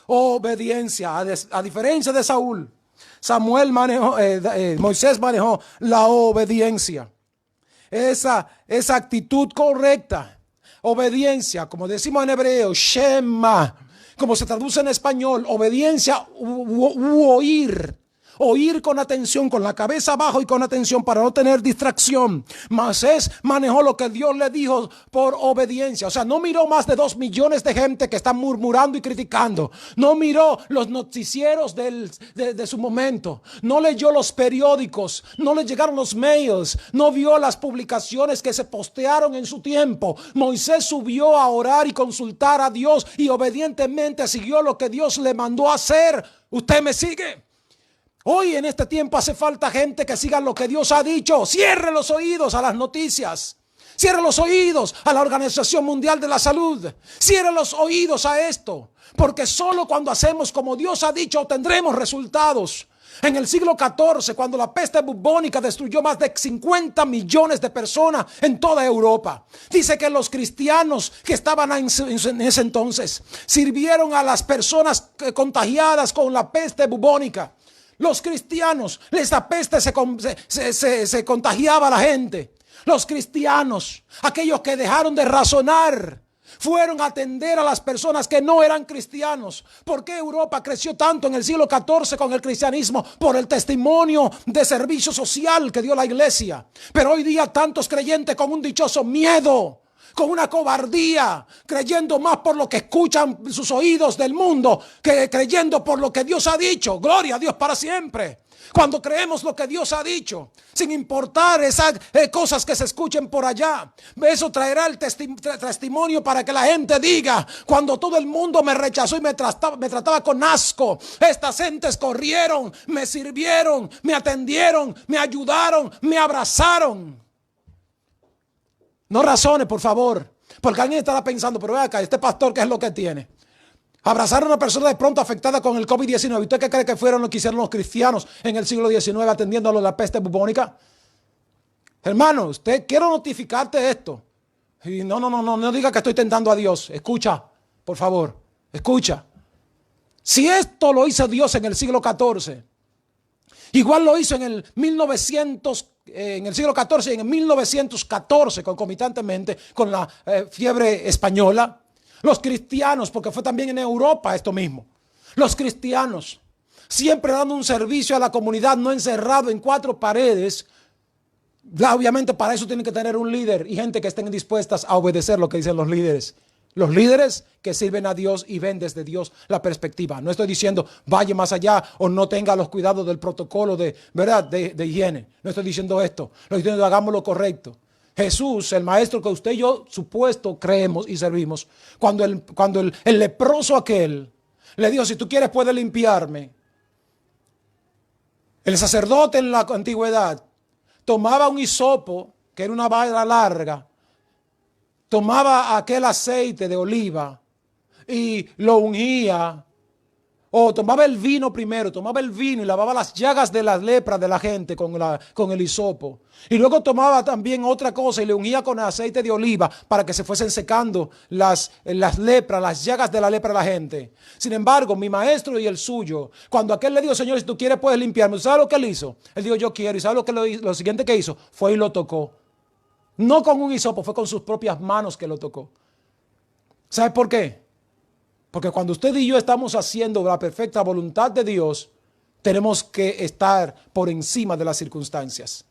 [SPEAKER 1] Obediencia, a diferencia de Saúl. Moisés manejó la obediencia. Esa actitud correcta. Obediencia, como decimos en hebreo, Shema, como se traduce en español, obediencia u oír. oír con atención, con la cabeza abajo y con atención para no tener distracción. Moisés manejó lo que Dios le dijo por obediencia. O sea, no miró más de 2 millones de gente que están murmurando y criticando. No miró los noticieros de su momento. No leyó los periódicos. No le llegaron los mails. No vio las publicaciones que se postearon en su tiempo. Moisés subió a orar y consultar a Dios y obedientemente siguió lo que Dios le mandó a hacer. ¿Usted me sigue? Hoy en este tiempo hace falta gente que siga lo que Dios ha dicho. Cierre los oídos a las noticias. Cierre los oídos a la Organización Mundial de la Salud. Cierre los oídos a esto. Porque solo cuando hacemos como Dios ha dicho obtendremos resultados. En el siglo XIV, cuando la peste bubónica destruyó más de 50 millones de personas en toda Europa, dice que los cristianos que estaban en ese entonces sirvieron a las personas contagiadas con la peste bubónica. Los cristianos, esta peste se contagiaba a la gente. Los cristianos, aquellos que dejaron de razonar, fueron a atender a las personas que no eran cristianos. ¿Por qué Europa creció tanto en el siglo XIV con el cristianismo? Por el testimonio de servicio social que dio la iglesia. Pero hoy día tantos creyentes con un dichoso miedo, con una cobardía, creyendo más por lo que escuchan sus oídos del mundo que creyendo por lo que Dios ha dicho. Gloria a Dios para siempre. Cuando creemos lo que Dios ha dicho, sin importar esas cosas que se escuchen por allá, eso traerá el testimonio para que la gente diga: cuando todo el mundo me rechazó y me trataba con asco, estas gentes corrieron, me sirvieron, me atendieron, me ayudaron, me abrazaron. No razone, por favor, porque alguien estará pensando: pero ve acá, este pastor, ¿qué es lo que tiene? Abrazar a una persona de pronto afectada con el COVID-19. ¿Usted qué cree que fueron lo que hicieron los cristianos en el siglo XIX atendiéndolo a la peste bubónica? Hermano, quiero notificarte esto. Y no diga que estoy tentando a Dios. Escucha, por favor, escucha. Si esto lo hizo Dios en el siglo XIV, igual lo hizo en el 1900, en el siglo XIV y en el 1914, concomitantemente con la fiebre española. Los cristianos, porque fue también en Europa esto mismo. Los cristianos, siempre dando un servicio a la comunidad, no encerrado en 4 paredes. Obviamente para eso tienen que tener un líder y gente que estén dispuestas a obedecer lo que dicen los líderes. Los líderes que sirven a Dios y ven desde Dios la perspectiva. No estoy diciendo vaya más allá o no tenga los cuidados del protocolo de higiene. No estoy diciendo esto. Lo estoy diciendo: hagamos lo correcto. Jesús, el maestro que usted y yo supuesto creemos y servimos, cuando el leproso aquel le dijo: si tú quieres puedes limpiarme. El sacerdote en la antigüedad tomaba un hisopo, que era una vara larga, tomaba aquel aceite de oliva y lo ungía. O tomaba el vino primero, tomaba el vino y lavaba las llagas de la lepra de la gente con el hisopo. Y luego tomaba también otra cosa y le ungía con aceite de oliva para que se fuesen secando las lepras, las llagas de la lepra de la gente. Sin embargo, mi maestro y el suyo, cuando aquel le dijo: Señor, si tú quieres puedes limpiarme, ¿sabes lo que él hizo? Él dijo: yo quiero. ¿Y sabes lo siguiente que hizo? Fue y lo tocó. No con un hisopo, fue con sus propias manos que lo tocó. ¿Sabe por qué? Porque cuando usted y yo estamos haciendo la perfecta voluntad de Dios, tenemos que estar por encima de las circunstancias.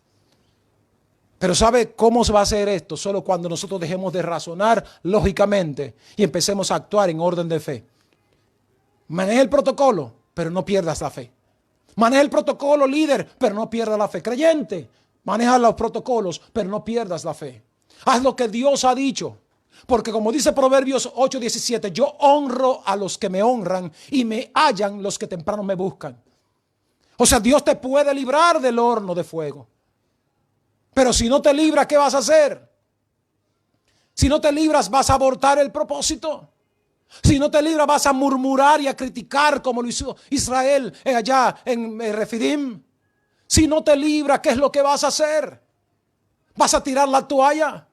[SPEAKER 1] Pero ¿sabe cómo se va a hacer esto? Solo cuando nosotros dejemos de razonar lógicamente y empecemos a actuar en orden de fe. Maneja el protocolo, pero no pierdas la fe. Maneja el protocolo, líder, pero no pierdas la fe. Creyente, maneja los protocolos, pero no pierdas la fe. Haz lo que Dios ha dicho. Porque como dice Proverbios 8:17, yo honro a los que me honran y me hallan los que temprano me buscan. O sea, Dios te puede librar del horno de fuego. Pero si no te libra, ¿qué vas a hacer? Si no te libras, vas a abortar el propósito. Si no te libras, vas a murmurar y a criticar como lo hizo Israel allá en Refidim. Si no te libras, ¿qué es lo que vas a hacer? ¿Vas a tirar la toalla?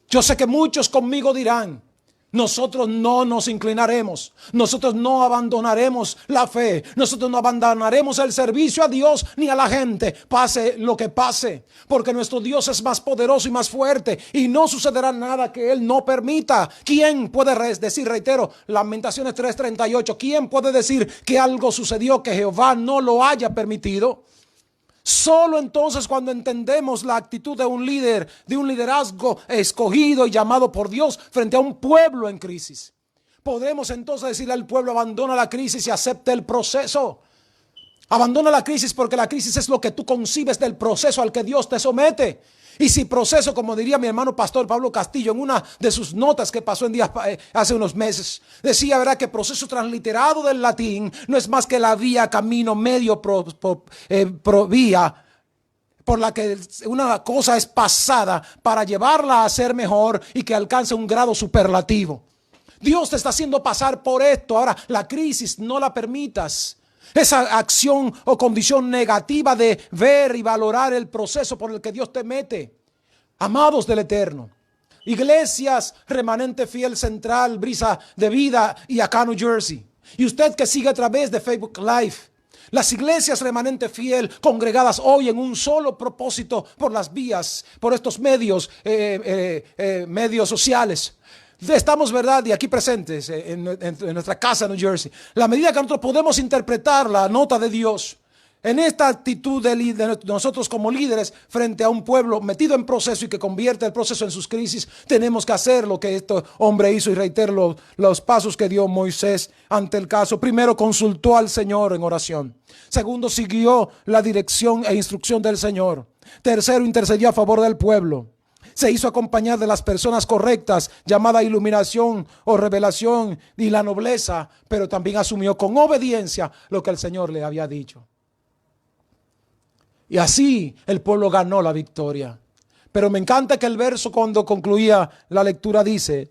[SPEAKER 1] Yo sé que muchos conmigo dirán: Nosotros no nos inclinaremos, nosotros no abandonaremos la fe, nosotros no abandonaremos el servicio a Dios ni a la gente, pase lo que pase, porque nuestro Dios es más poderoso y más fuerte y no sucederá nada que Él no permita. ¿Quién puede decir, reitero, Lamentaciones 3:38, quién puede decir que algo sucedió que Jehová no lo haya permitido? Solo entonces cuando entendemos la actitud de un líder, de un liderazgo escogido y llamado por Dios frente a un pueblo en crisis, podremos entonces decirle al pueblo: abandona la crisis y acepta el proceso. Abandona la crisis, porque la crisis es lo que tú concibes del proceso al que Dios te somete. Y si proceso, como diría mi hermano pastor Pablo Castillo en una de sus notas que pasó en días hace unos meses, decía, ¿verdad?, que proceso transliterado del latín no es más que la vía, camino, medio, vía por la que una cosa es pasada para llevarla a ser mejor y que alcance un grado superlativo. Dios te está haciendo pasar por esto. Ahora, la crisis no la permitas. Esa acción o condición negativa de ver y valorar el proceso por el que Dios te mete. Amados del Eterno, iglesias Remanente Fiel Central, Brisa de Vida y acá New Jersey, y usted que sigue a través de Facebook Live, las iglesias Remanente Fiel congregadas hoy en un solo propósito por las vías, por estos medios, medios sociales. Estamos, ¿verdad?, y aquí presentes en nuestra casa en New Jersey. La medida que nosotros podemos interpretar la nota de Dios en esta actitud de nosotros como líderes frente a un pueblo metido en proceso y que convierte el proceso en sus crisis, tenemos que hacer lo que este hombre hizo, y reitero los pasos que dio Moisés ante el caso. Primero, consultó al Señor en oración. Segundo, siguió la dirección e instrucción del Señor. Tercero, intercedió a favor del pueblo. Se hizo acompañar de las personas correctas, llamada iluminación o revelación y la nobleza, pero también asumió con obediencia lo que el Señor le había dicho. Y así el pueblo ganó la victoria. Pero me encanta que el verso, cuando concluía la lectura, dice: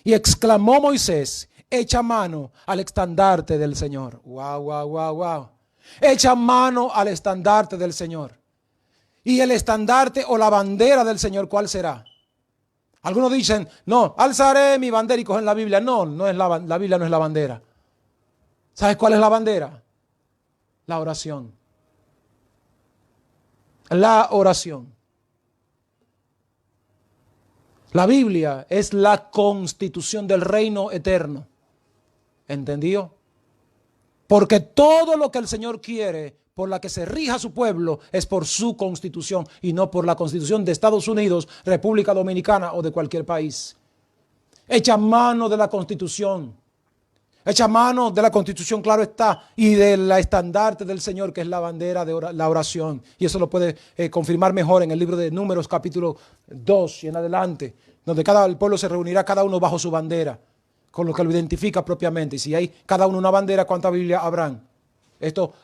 [SPEAKER 1] y exclamó Moisés, echa mano al estandarte del Señor. Wow, wow, wow, wow. Echa mano al estandarte del Señor. Y el estandarte o la bandera del Señor, ¿cuál será? Algunos dicen, no, alzaré mi bandera, y cogen la Biblia. No, no es la Biblia no es la bandera. ¿Sabes cuál es la bandera? La oración. La oración. La Biblia es la constitución del reino eterno. ¿Entendió? Porque todo lo que el Señor quiere, por la que se rija su pueblo, es por su constitución y no por la constitución de Estados Unidos, República Dominicana o de cualquier país. Echa mano de la constitución. Echa mano de la constitución, claro está, y de la estandarte del Señor, que es la bandera de la oración. Y eso lo puede confirmar mejor en el libro de Números, capítulo 2 y en adelante, donde el pueblo se reunirá, cada uno bajo su bandera, con lo que lo identifica propiamente. Y si hay cada uno una bandera, ¿cuántas Biblias habrán? Esto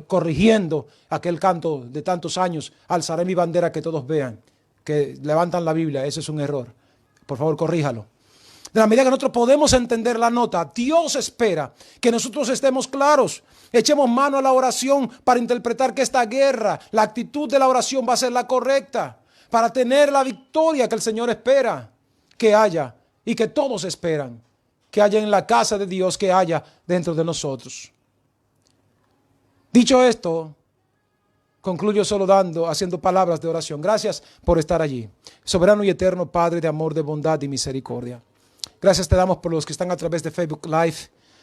[SPEAKER 1] corrigiendo aquel canto de tantos años: alzaré mi bandera que todos vean, que levantan la Biblia. Ese es un error. Por favor, corríjalo. De la medida que nosotros podemos entender la nota, Dios espera que nosotros estemos claros. Echemos mano a la oración para interpretar que esta guerra, la actitud de la oración va a ser la correcta, para tener la victoria que el Señor espera que haya y que todos esperan que haya en la casa de Dios, que haya dentro de nosotros. Dicho esto, concluyo solo haciendo palabras de oración. Gracias por estar allí. Soberano y eterno Padre de amor, de bondad y misericordia, gracias te damos por los que están a través de Facebook Live.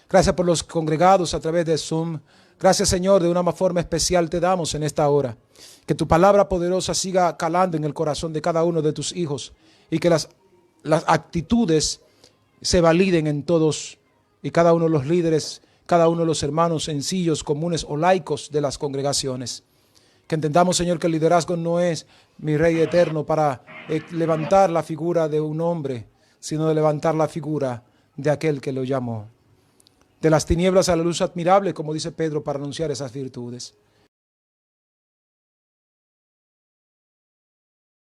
[SPEAKER 1] Gracias por los congregados a través de Zoom. Gracias, Señor, de una forma especial te damos en esta hora. Que tu palabra poderosa siga calando en el corazón de cada uno de tus hijos, y que las actitudes se validen en todos y cada uno de los líderes, cada uno de los hermanos sencillos, comunes o laicos de las congregaciones. Que entendamos, Señor, que el liderazgo no es, mi Rey eterno, para levantar la figura de un hombre, sino de levantar la figura de aquel que lo llamó. De las tinieblas a la luz admirable, como dice Pedro, para anunciar esas virtudes.